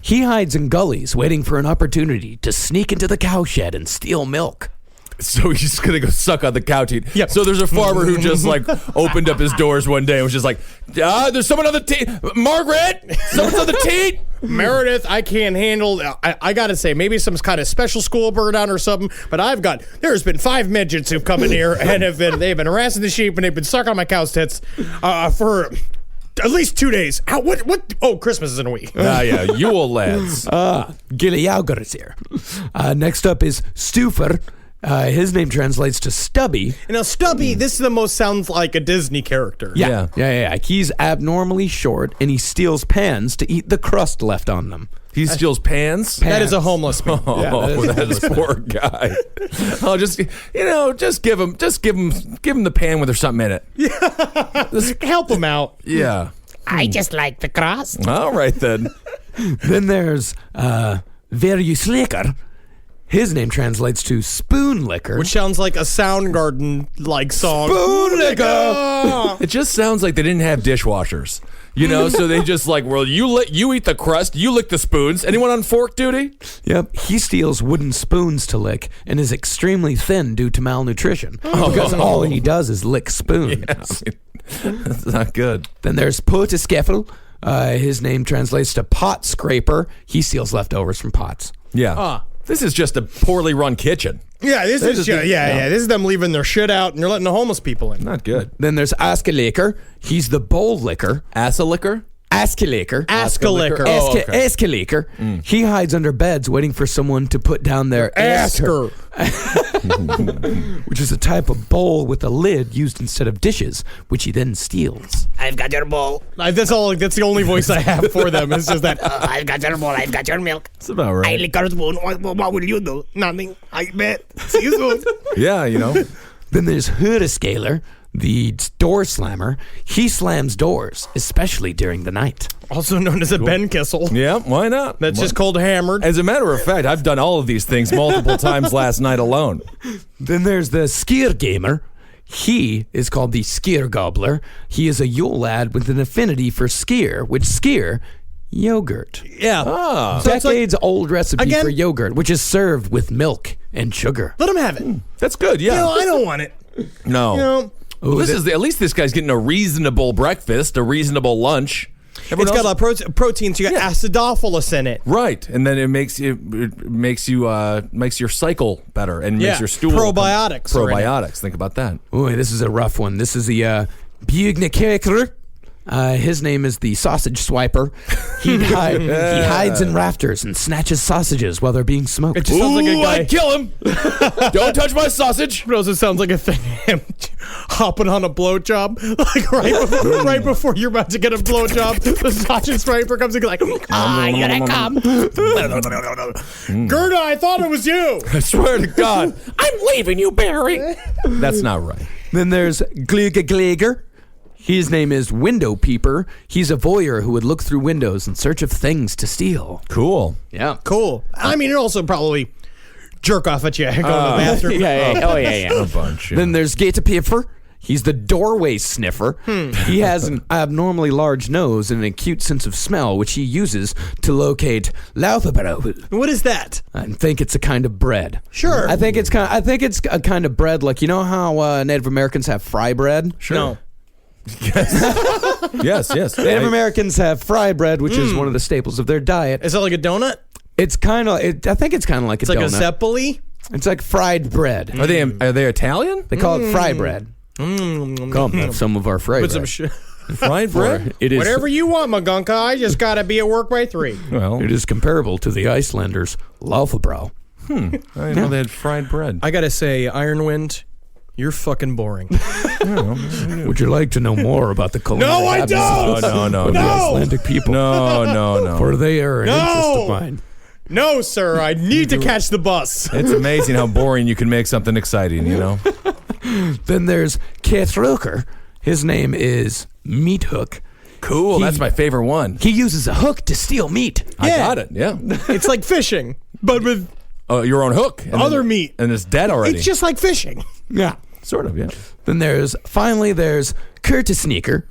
He hides in gullies, waiting for an opportunity to sneak into the cowshed and steal milk. So he's just gonna go suck on the cow teat. Yep. So there's a farmer who just like opened up his doors one day and was just like, there's someone on the teat. Margaret, someone's on the teat. Meredith, I can't handle. I gotta say, maybe some kind of special school burnout or something. But there's been 5 midgets who've come in here and they've been harassing the sheep and they've been sucking on my cow's tits for at least 2 days. What? Oh, Christmas is in a week. Yeah, Yule lads. Gilliaugur is here. Next up is Stufr. His name translates to Stubby. Now, Stubby, this sounds like a Disney character. Yeah. He's abnormally short, and he steals pans to eat the crust left on them. He steals pans? That is a homeless man. That is poor guy. Oh, just give him the pan where there's something in it. Yeah. Help him out. Yeah. I just like the crust. All right then. Then there's Verjusleikar. His name translates to spoon licker. Which sounds like a Soundgarden song. Spoon licker. It just sounds like they didn't have dishwashers. So they just you eat the crust, you lick the spoons. Anyone on fork duty? Yep. He steals wooden spoons to lick and is extremely thin due to malnutrition. Because all he does is lick spoons. Yes. That's not good. Then there's Potiskeffel. His name translates to pot scraper. He steals leftovers from pots. Yeah. This is just a poorly run kitchen. Yeah, this is them leaving their shit out and they're letting the homeless people in. Not good. Then there's Askelicker. He's the bowl licker. Asselicker? Askelicker. Askelicker. Oh, okay. Askelicker. He hides under beds waiting for someone to put down their Asker. Which is a type of bowl with a lid used instead of dishes, which he then steals. I've got your bowl. That's the only voice I have for them. It's just that. I've got your bowl. I've got your milk. That's about right. I lick your spoon. What will you do? Nothing. I bet. See you soon. Yeah, Then there's Hurdescaler, the door slammer. He slams doors, especially during the night. Also known as a Ben Kissel. Yeah, why not? That's just called hammered. As a matter of fact, I've done all of these things multiple times last night alone. Then there's the Skier Gamer. He is called the Skier Gobbler. He is a Yule lad with an affinity for skier, which skier yogurt. Yeah. So decades old recipe for yogurt, which is served with milk and sugar. Let him have it. That's good, yeah. I don't want it. No. Well, at least this guy's getting a reasonable breakfast, a reasonable lunch. It's got a lot of protein, so you got acidophilus in it. Right, and then it makes your cycle better and makes your stool probiotics. Probiotics. Think about that. Boy, this is a rough one. This is the Bugnekeker. His name is the sausage swiper. He hides in rafters and snatches sausages while they're being smoked. It just sounds like a guy. I'd kill him. Don't touch my sausage. It also sounds like a thing. Him hopping on a blowjob, right before you're about to get a blowjob, the sausage swiper comes in like, here I come. Gerda, I thought it was you. I swear to God, I'm leaving you, Barry. That's not right. Then there's Glugaglager. His name is Window Peeper. He's a voyeur who would look through windows in search of things to steal. Cool. Yeah. Cool. I mean, it also probably jerk off at you going to the bathroom. Yeah. A bunch. Yeah. Then there's Gatepeeper. He's the doorway sniffer. He has an abnormally large nose and an acute sense of smell, which he uses to locate Lauthabarau. What is that? I think it's a kind of bread. Sure. I think it's a kind of bread, like you know how Native Americans have fry bread. Sure. No. Yes. Native Americans have fry bread, which is one of the staples of their diet. Is that like a donut? It's kind of. I think it's kind of like It's a like donut. a zeppoli? It's like fried bread. Are they Italian? They call it fry bread. Come have some of our fry Put bread. some Fried bread? It is. Whatever you want, Magunka. I just got to be at work by 3. Well, It is comparable to the Icelanders' Laufabrow. I didn't know they had fried bread. I got to say, Ironwind, you're fucking boring. Would you like to know more about the culinary No, I habits don't! No. of the Icelandic people? No. For they are an interest of mine. No, sir. I need to catch the bus. It's amazing how boring you can make something exciting, Then there's Keithroker. His name is Meat Hook. Cool. That's my favorite one. He uses a hook to steal meat. I got it. Yeah. It's like fishing, but with Your own hook. And other meat. And it's dead already. It's just like fishing. Yeah. Sort of, yeah. Then there's Curtis Sneaker.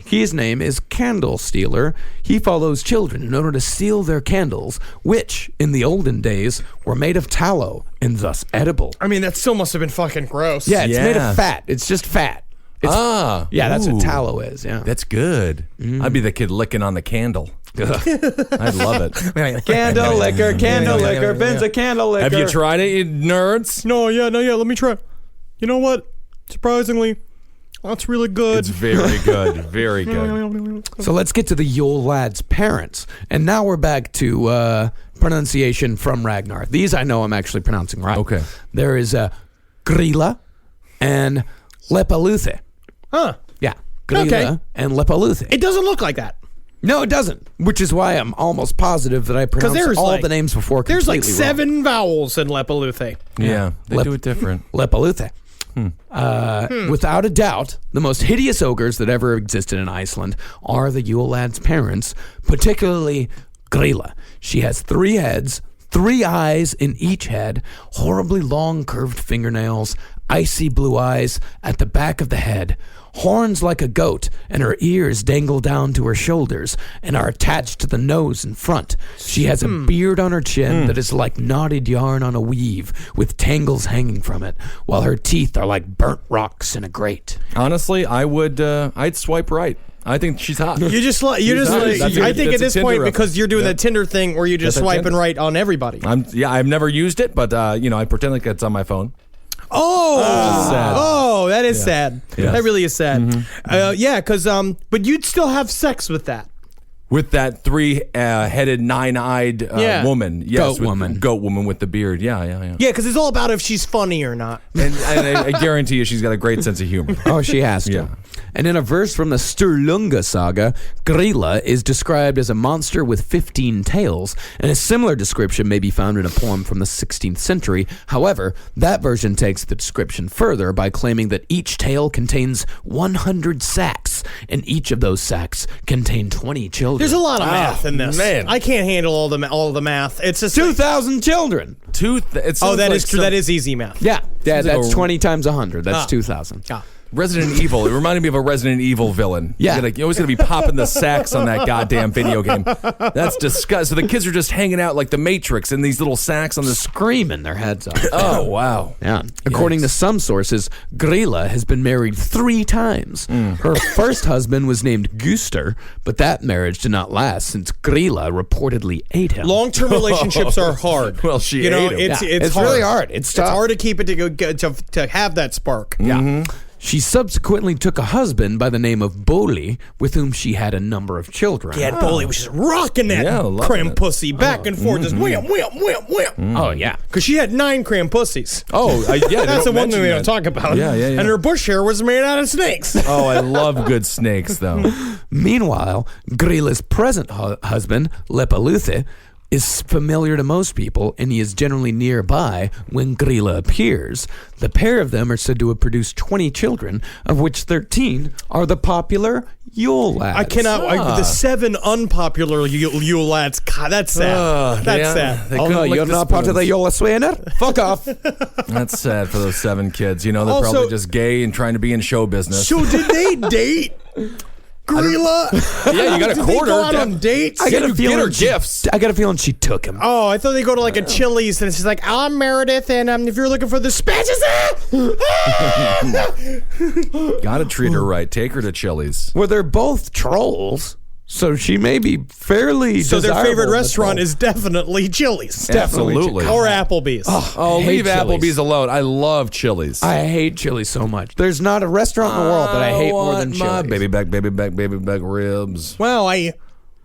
His name is Candle Stealer. He follows children in order to steal their candles, which, in the olden days, were made of tallow and thus edible. I mean, that still must have been fucking gross. Yeah, it's made of fat. It's just fat. Yeah, that's what tallow is, yeah. That's good. I'd be the kid licking on the candle. I'd love it. Candle liquor, Ben's a candle liquor. Have you tried it, you nerds? No, let me try. You know what? Surprisingly, that's really good. It's very good. Very good. So let's get to the Yule lad's parents. And now we're back to pronunciation from Ragnar. These I know I'm actually pronouncing right. Okay. There is Grilla and Lepaluthe. Huh. Yeah. Grilla and Lepaluthe. It doesn't look like that. No, it doesn't. Which is why I'm almost positive that I pronounced all the names before completely There's like 7 vowels in Lepaluthe. Yeah, they do it different. Lepaluthe. Without a doubt, the most hideous ogres that ever existed in Iceland are the Yule lad's parents, particularly Grilla. She has 3 heads, 3 eyes in each head, horribly long curved fingernails, icy blue eyes at the back of the head, horns like a goat, and her ears dangle down to her shoulders and are attached to the nose in front. She has a beard on her chin that is like knotted yarn on a weave, with tangles hanging from it, while her teeth are like burnt rocks in a grate. Honestly, I'd swipe right. I think she's hot. I think at this point, because you're doing the Tinder thing where you're just swiping right on everybody. I've never used it, but I pretend like it's on my phone. That is sad. Yes. That really is sad. Because but you'd still have sex with that. With that 3-headed, 9-eyed woman. Yes, goat woman with the beard. Yeah. Yeah, because it's all about if she's funny or not. And I guarantee you she's got a great sense of humor. Oh, she has to. Yeah. And in a verse from the Sturlunga saga, Grilla is described as a monster with 15 tails, and a similar description may be found in a poem from the 16th century. However, that version takes the description further by claiming that each tail contains 100 sacks, and each of those sacks contain 20 children. There's a lot of math in this. Man. I can't handle all the math. It's just 2,000 children. That is easy math. Yeah, that's 20 times 100. That's 2,000. Resident Evil. It reminded me of a Resident Evil villain. Yeah. You're always going to be popping the sacks on that goddamn video game. That's disgusting. So the kids are just hanging out like the Matrix in these little sacks on the screaming their heads off. Oh, wow. Yeah. According to some sources, Grilla has been married 3 times. Her first husband was named Guster, but that marriage did not last since Grilla reportedly ate him. Long-term relationships are hard. Well, she ate him. It's really hard. It's tough. It's hard to keep it to have that spark. Yeah. Mm-hmm. She subsequently took a husband by the name of Boli, with whom she had a number of children. Yeah, Boli was just rocking that cram pussy back and forth, just wham. Oh, yeah. Because she had 9 cram pussies. Oh, yeah. That's the one thing we don't talk about. Yeah. And her bush hair was made out of snakes. Oh, I love good snakes, though. Meanwhile, Grilla's present husband, Lepaluthe, is familiar to most people, and he is generally nearby when Grilla appears. The pair of them are said to have produced 20 children, of which 13 are the popular Yule lads. I cannot. The 7 unpopular Yule lads. God, that's sad. Sad. Oh no, you're not part of the Yule Swainer? Fuck off. That's sad for those 7 kids. They're probably just gay and trying to be in show business. So did they date Grilla? Yeah, you got a quarter. Did they go out on dates? I got a feeling gifts. I got a feeling she took him. Oh, I thought they go to like a Chili's and she's like, I'm Meredith, and if you're looking for the spices, gotta treat her right. Take her to Chili's. Well, they're both trolls, so she may be fairly. So their favorite restaurant is definitely Chili's. Absolutely. Or Applebee's. Leave Applebee's alone. I love Chili's. I hate Chili's so much. There's not a restaurant in the world that I hate more than Chili's. Baby back ribs. Wow, I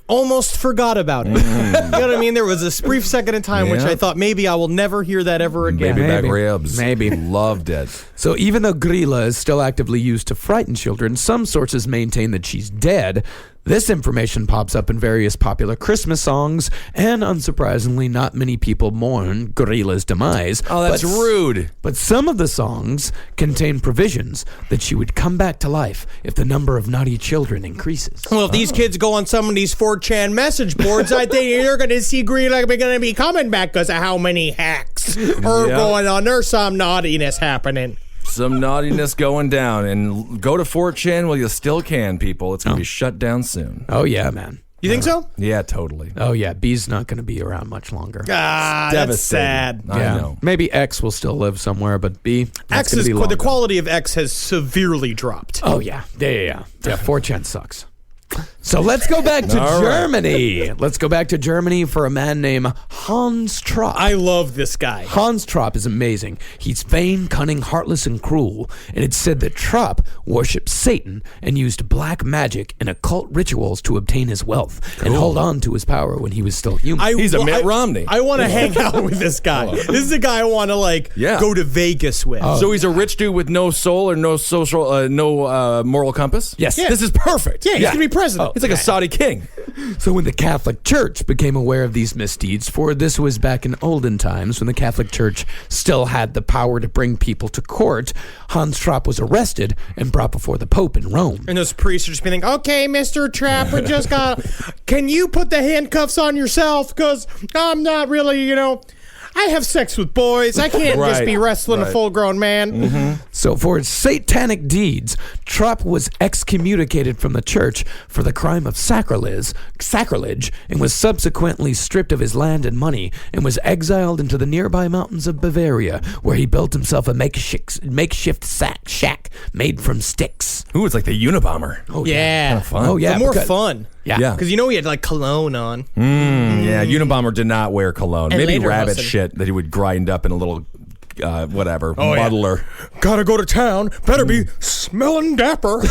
almost forgot about it. You know what I mean? There was a brief second in time which I thought maybe I will never hear that ever again. Baby back ribs. Maybe. Loved it. So even though Grilla is still actively used to frighten children, some sources maintain that she's dead. This information pops up in various popular Christmas songs, and unsurprisingly, not many people mourn Grilla's demise. Oh, that's rude. But some of the songs contain provisions that she would come back to life if the number of naughty children increases. Well, if these kids go on some of these 4chan message boards, I think you're going to see Grilla going to be coming back because of how many hacks are going on. There's some naughtiness happening. Some naughtiness going down. And go to 4chan while you still can, people. It's going to be shut down soon. Oh, yeah, man. You think so? Yeah, totally. Oh, yeah. B's not going to be around much longer. That's sad. I know. Maybe X will still live somewhere, but B, X is the quality of X has severely dropped. Oh, yeah. Yeah, 4chan sucks. So let's go back to Germany. Let's go back to Germany for a man named Hans Trapp. I love this guy. Hans Trapp is amazing. He's vain, cunning, heartless, and cruel. And it's said that Trapp worshipped Satan and used black magic and occult rituals to obtain his wealth and hold on to his power when he was still human. He's a Mitt Romney. I want to hang out with this guy. This is the guy I want to go to Vegas with. So he's a rich dude with no soul or no social, no moral compass? Yes. This is perfect. Yeah, he's going to be president. He's like a Saudi king. So when the Catholic Church became aware of these misdeeds, for this was back in olden times when the Catholic Church still had the power to bring people to court, Hans Trapp was arrested and brought before the Pope in Rome. And those priests are just being like, okay, Mr. Trapp, we just got, can you put the handcuffs on yourself? Because I'm not really, I have sex with boys. I can't just be wrestling a full-grown man. Mm-hmm. So for his satanic deeds, Trapp was excommunicated from the church for the crime of sacrilege, and was subsequently stripped of his land and money, and was exiled into the nearby mountains of Bavaria, where he built himself a makeshift shack made from sticks. Ooh, it's like the Unabomber. Oh, yeah. Kind of fun. Oh, yeah. But more fun. Yeah. Because he had like cologne on. Yeah, Unabomber did not wear cologne. And Maybe rabbit Lederhosen. shit that he would grind up in a little, muddler. Gotta go to town. Better be smelling dapper.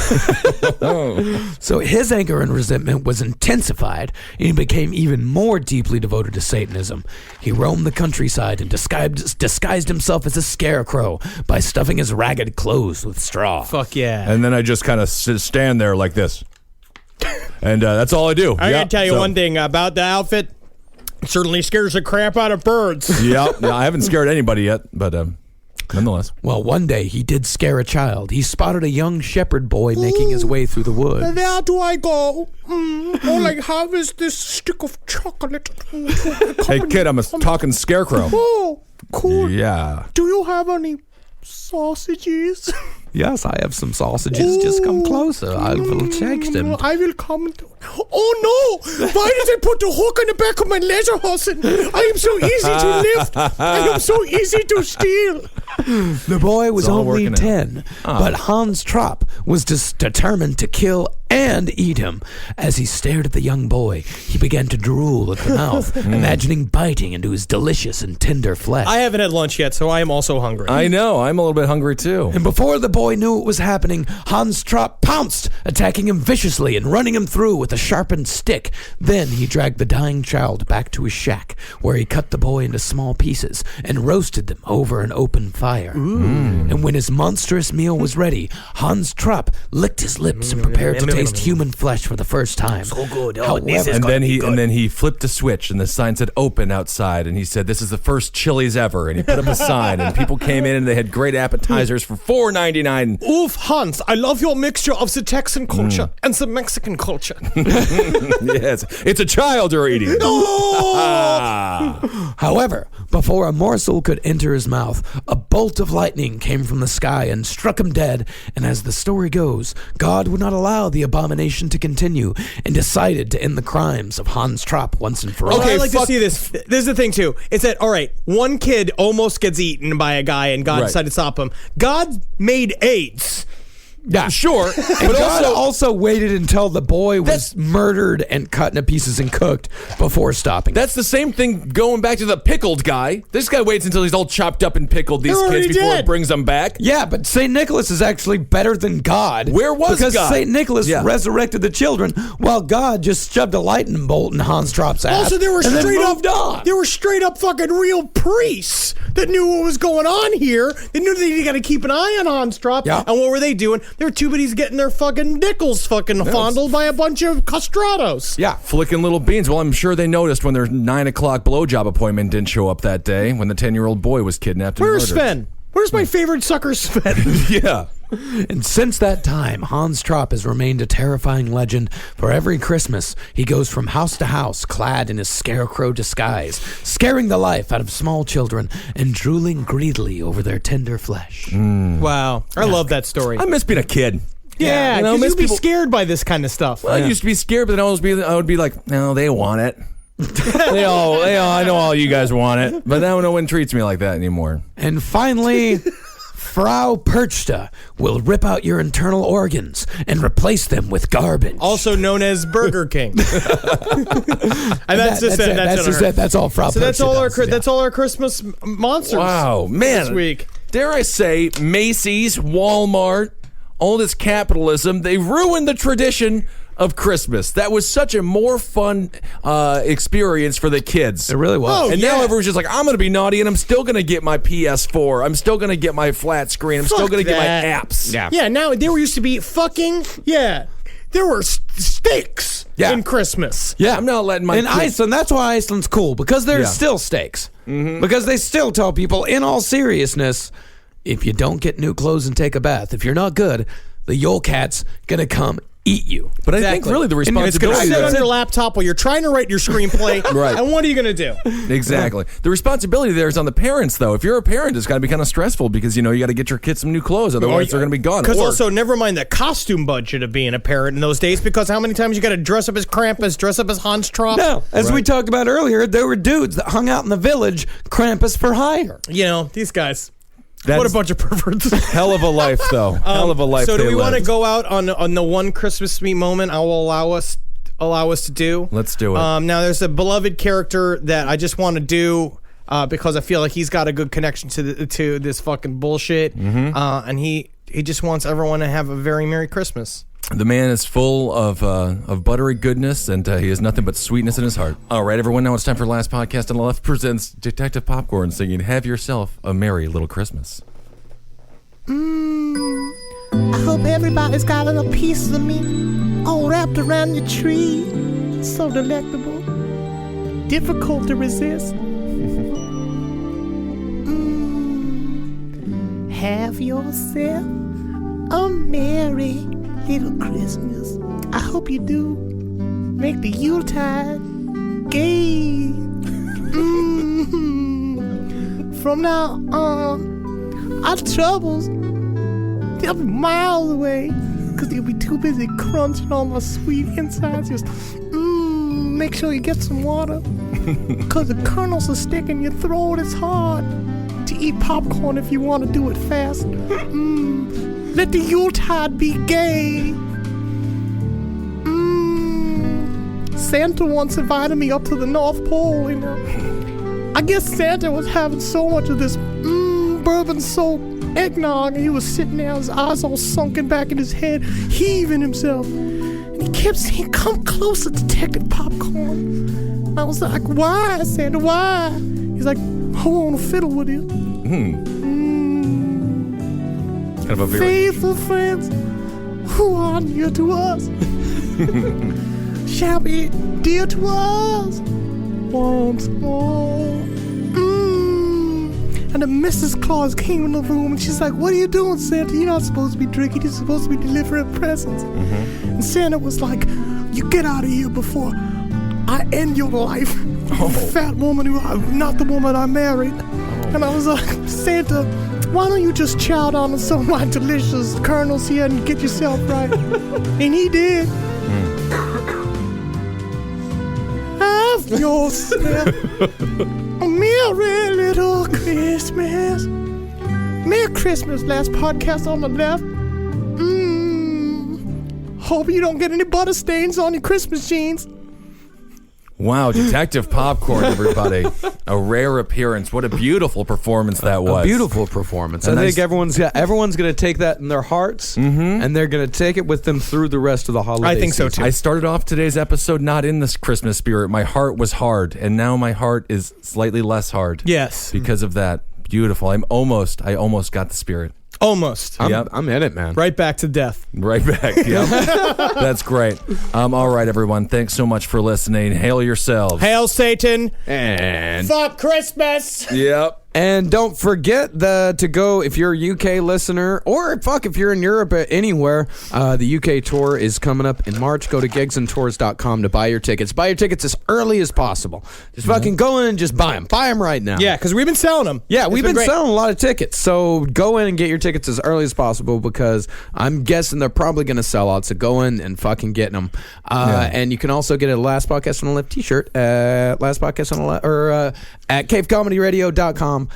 So his anger and resentment was intensified, and he became even more deeply devoted to Satanism. He roamed the countryside and disguised himself as a scarecrow by stuffing his ragged clothes with straw. Fuck yeah. And then I just kind of stand there like this. And that's all I do. I gotta tell you one thing about the outfit. It certainly scares the crap out of birds. Yeah, I haven't scared anybody yet, but nonetheless. Well, one day he did scare a child. He spotted a young shepherd boy making his way through the woods. There do I go. All I have is this stick of chocolate. Hey, kid, I'm a talking scarecrow. Oh, cool. Yeah. Do you have any sausages? Yes, I have some sausages. Just come closer. I will check them. I will come. Oh no! Why did they put the hook on the back of my Lederhosen? I am so easy to lift. I am so easy to steal. The boy was all only working out. 10, but Hans Trapp was determined to kill and eat him. As he stared at the young boy, he began to drool at the mouth, imagining biting into his delicious and tender flesh. I haven't had lunch yet, so I am also hungry. I know. I'm a little bit hungry, too. And before the boy knew what was happening, Hans Trapp pounced, attacking him viciously and running him through with a sharpened stick. Then he dragged the dying child back to his shack, where he cut the boy into small pieces and roasted them over an open fire. And when his monstrous meal was ready, Hans Trapp licked his lips and prepared to taste human flesh for the first time. So good. However, And then he flipped a switch, and the sign said "open" outside, and he said, "This is the first Chili's ever." And he put up a sign, and people came in, and they had great appetizers for $4.99. Oof, Hans, I love your mixture of the Texan culture and the Mexican culture. Yes, it's a child you're eating. However, before a morsel could enter his mouth, a bolt of lightning came from the sky and struck him dead. And as the story goes, God would not allow the abomination to continue and decided to end the crimes of Hans Trapp once and for all. Okay, I'd like to see this. This is the thing, too. It's that, all right, one kid almost gets eaten by a guy, and God decided to stop him. God made AIDS. Yeah, sure. But God also waited until the boy was murdered and cut into pieces and cooked before stopping. That's the same thing going back to the pickled guy. This guy waits until he's all chopped up and pickled, these kids, before he brings them back. Yeah, but St. Nicholas is actually better than God. Where was because God? Because St. Nicholas resurrected the children, while God just shoved a lightning bolt in Hans Trapp's ass. Also, there were straight up fucking real priests that knew what was going on here. They knew they got to keep an eye on Hans Trapp. Yeah. And what were they doing? They were too busy getting their fucking nickels fondled by a bunch of castrados. Yeah. Flicking little beans. Well, I'm sure they noticed when their 9 o'clock blowjob appointment didn't show up that day when the 10-year-old boy was kidnapped and Where's murdered. Sven? Where's my favorite sucker, Sven? Yeah. And since that time, Hans Trapp has remained a terrifying legend. For every Christmas, he goes from house to house, clad in his scarecrow disguise, scaring the life out of small children and drooling greedily over their tender flesh. Wow. I love that story. I miss being a kid. Yeah, because you'd be scared by this kind of stuff. Well, I used to be scared, but then I would be like, no, they want it. I know all you guys want it, but now no one treats me like that anymore. And finally, Frau Perchta will rip out your internal organs and replace them with garbage. Also known as Burger King. And that's it. That's all Frau So Perchta that's all our Christmas monsters. Wow, man. This week. Dare I say, Macy's, Walmart, all this capitalism, they ruined the tradition of Christmas. That was such a more fun experience for the kids. It really was. And now everyone's just like, I'm going to be naughty, and I'm still going to get my PS4. I'm still going to get my flat screen. I'm still going to get my apps. Yeah, now there used to be there were steaks. in Christmas. Yeah. I'm not letting my in Iceland, that's why Iceland's cool, because there's Yeah. still stakes. Because they still tell people, in all seriousness, if you don't get new clothes and take a bath, if you're not good, the Yule Cat's gonna come eat you. But I think really the It's going to responsibility sit on there, your laptop while you're trying to write your screenplay. Right. And what are you going to do? exactly. The responsibility there is on the parents, though. If you're a parent, it's got to be kind of stressful because you got to get your kids some new clothes, otherwise they're going to be gone. Because Or- also, never mind the costume budget of being a parent in those days. Because how many times you got to dress up as Krampus, dress up as Hans Trapp? No, as we talked about earlier, there were dudes that hung out in the village, Krampus for hire. You know, these guys. That's What a bunch of perverts. hell of a life, though. Hell of a life. So do they we want to lived. go out on the one Christmas sweet moment I will allow us to do? Let's do it. Now there's a beloved character that I just want to do because I feel like he's got a good connection to this fucking bullshit, and he just wants everyone to have a very Merry Christmas. The man is full of buttery goodness, and he has nothing but sweetness in his heart. All right, everyone, now it's time for Last Podcast on the Left presents Detective Popcorn singing Have Yourself a Merry Little Christmas. I hope everybody's got a little piece of me all wrapped around your tree. So delectable, difficult to resist. Have yourself a merry little Christmas. I hope you do. Make the Yuletide gay. From now on, our troubles, they'll be miles away, because you'll be too busy crunching on my sweet insides. Just, make sure you get some water, because the kernels will stick in your throat. It's hard to eat popcorn if you want to do it fast. Let the Yuletide be gay. Santa once invited me up to the North Pole, I guess Santa was having so much of this bourbon soaked eggnog, and he was sitting there, his eyes all sunken back in his head, heaving himself. And he kept saying, "Come closer, Detective Popcorn." And I was like, "Why, Santa, why?" He's like, "I want to fiddle with you." Kind of a very... Faithful friends who are near to us shall be dear to us once more. And the Mrs. Claus came in the room and she's like, "What are you doing, Santa? You're not supposed to be drinking. You're supposed to be delivering presents." And Santa was like, "You get out of here before I end your life. Fat woman who not the woman I married." And I was like, "Santa, why don't you just chow down on some of my delicious kernels here and get yourself right?" And he did. Have yourself a merry little Christmas. Merry Christmas, Last Podcast on the Left. Hope you don't get any butter stains on your Christmas jeans. Wow, Detective Popcorn, everybody. A rare appearance. What a beautiful performance that was. A beautiful performance. I nice- think everyone's going to take that in their hearts, and they're going to take it with them through the rest of the holiday I think so, season. too. I started off today's episode not in this Christmas spirit. My heart was hard, and now my heart is slightly less hard. Yes. Because of that. Beautiful. I almost got the spirit. Almost. I'm in it, man. Right back to death. Right back. Yep. That's great. All right, everyone. Thanks so much for listening. Hail yourselves. Hail Satan. And Fuck Christmas. Yep. And don't forget to go, if you're a UK listener, or if you're in Europe anywhere, the UK tour is coming up in March. Go to gigsandtours.com to buy your tickets. Buy your tickets as early as possible. Just fucking go in and just buy them. Buy them right now. Yeah, because we've been selling them. Yeah, we've been great. selling a lot of tickets. So go in and get your tickets as early as possible, because I'm guessing they're probably going to sell out. So go in and fucking get them. And you can also get a Last Podcast on the Left t-shirt at Last Podcast on the Left, or at cavecomedyradio.com/Last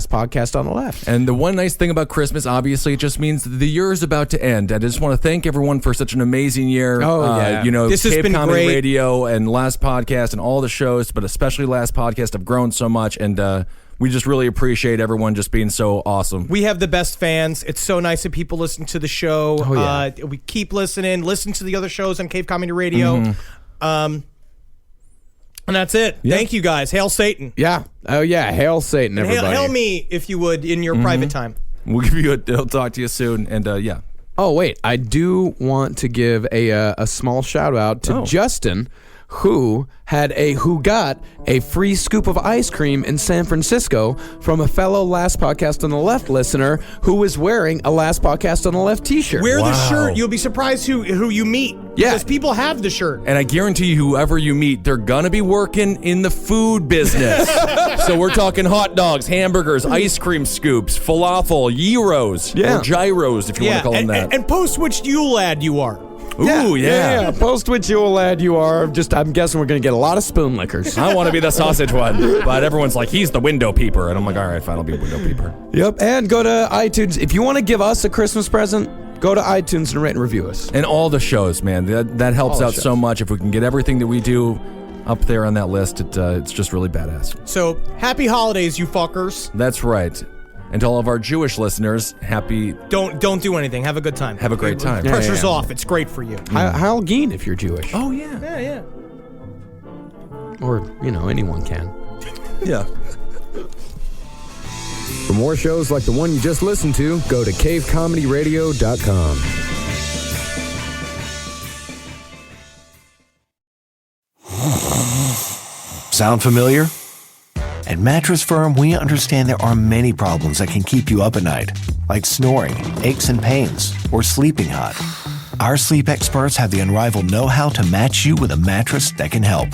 Podcast on the Left. And the one nice thing about Christmas, obviously, it just means that the year is about to end. I just want to thank everyone for such an amazing year. Yeah. This has Cave been Comedy great. Radio and Last Podcast and all the shows, but especially Last Podcast have grown so much, and we just really appreciate everyone just being so awesome. We have the best fans. It's so nice that people listen to the show. We keep listening. Listen to the other shows on Cave Comedy Radio. And that's it. Yeah. Thank you, guys. Hail Satan. Yeah. Oh, yeah. Hail Satan, And everybody. hail me, if you would, in your private time. We'll give you I'll talk to you soon, and yeah. Oh, wait. I do want to give a small shout out to Justin, who got a free scoop of ice cream in San Francisco from a fellow Last Podcast on the Left listener who was wearing a Last Podcast on the Left t-shirt. Wear the shirt. You'll be surprised who you meet. Yeah. Because people have the shirt. And I guarantee you, whoever you meet, they're gonna be working in the food business. So we're talking hot dogs, hamburgers, ice cream scoops, falafel, gyros, or gyros, if you want to call them that. And post which Yule lad you are. Ooh, yeah. Post which Yule lad you are. I'm guessing we're going to get a lot of spoon lickers. I want to be the sausage one. But everyone's like, he's the window peeper. And I'm like, all right, fine, I'll be a window peeper. Yep. And go to iTunes. If you want to give us a Christmas present, go to iTunes and rate and review us. And all the shows, man. That helps out so much. If we can get everything that we do up there on that list, it's just really badass. So, happy holidays, you fuckers. That's right. And to all of our Jewish listeners, happy... Don't do anything. Have a good time. Have a great time. Pressure's off. It's great for you. Heil Geen if you're Jewish. Oh, yeah. Yeah. Or, anyone can. Yeah. For more shows like the one you just listened to, go to cavecomedyradio.com. Sound familiar? At Mattress Firm, we understand there are many problems that can keep you up at night, like snoring, aches and pains, or sleeping hot. Our sleep experts have the unrivaled know-how to match you with a mattress that can help.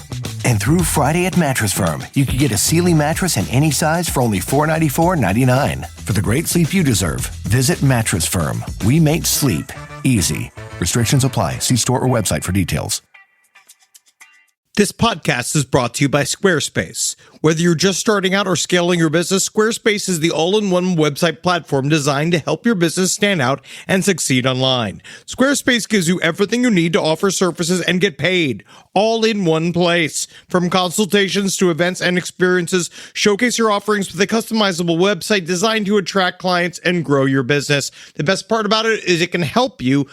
And through Friday at Mattress Firm, you can get a Sealy mattress in any size for only $494.99. For the great sleep you deserve, visit Mattress Firm. We make sleep easy. Restrictions apply. See store or website for details. This podcast is brought to you by Squarespace. Whether you're just starting out or scaling your business, Squarespace is the all-in-one website platform designed to help your business stand out and succeed online. Squarespace gives you everything you need to offer services and get paid, all in one place. From consultations to events and experiences, showcase your offerings with a customizable website designed to attract clients and grow your business. The best part about it is it can help you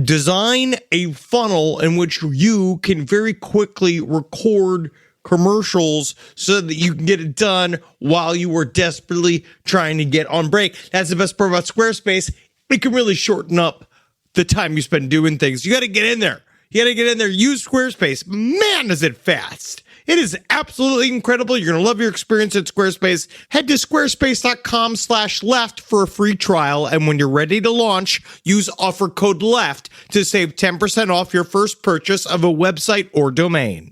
design a funnel in which you can very quickly record commercials so that you can get it done while you were desperately trying to get on break. That's the best part about Squarespace. It can really shorten up the time you spend doing things. You got to get in there. Use Squarespace. Man, is it fast. It is absolutely incredible. You're going to love your experience at Squarespace. Head to squarespace.com/left for a free trial. And when you're ready to launch, use offer code LEFT to save 10% off your first purchase of a website or domain.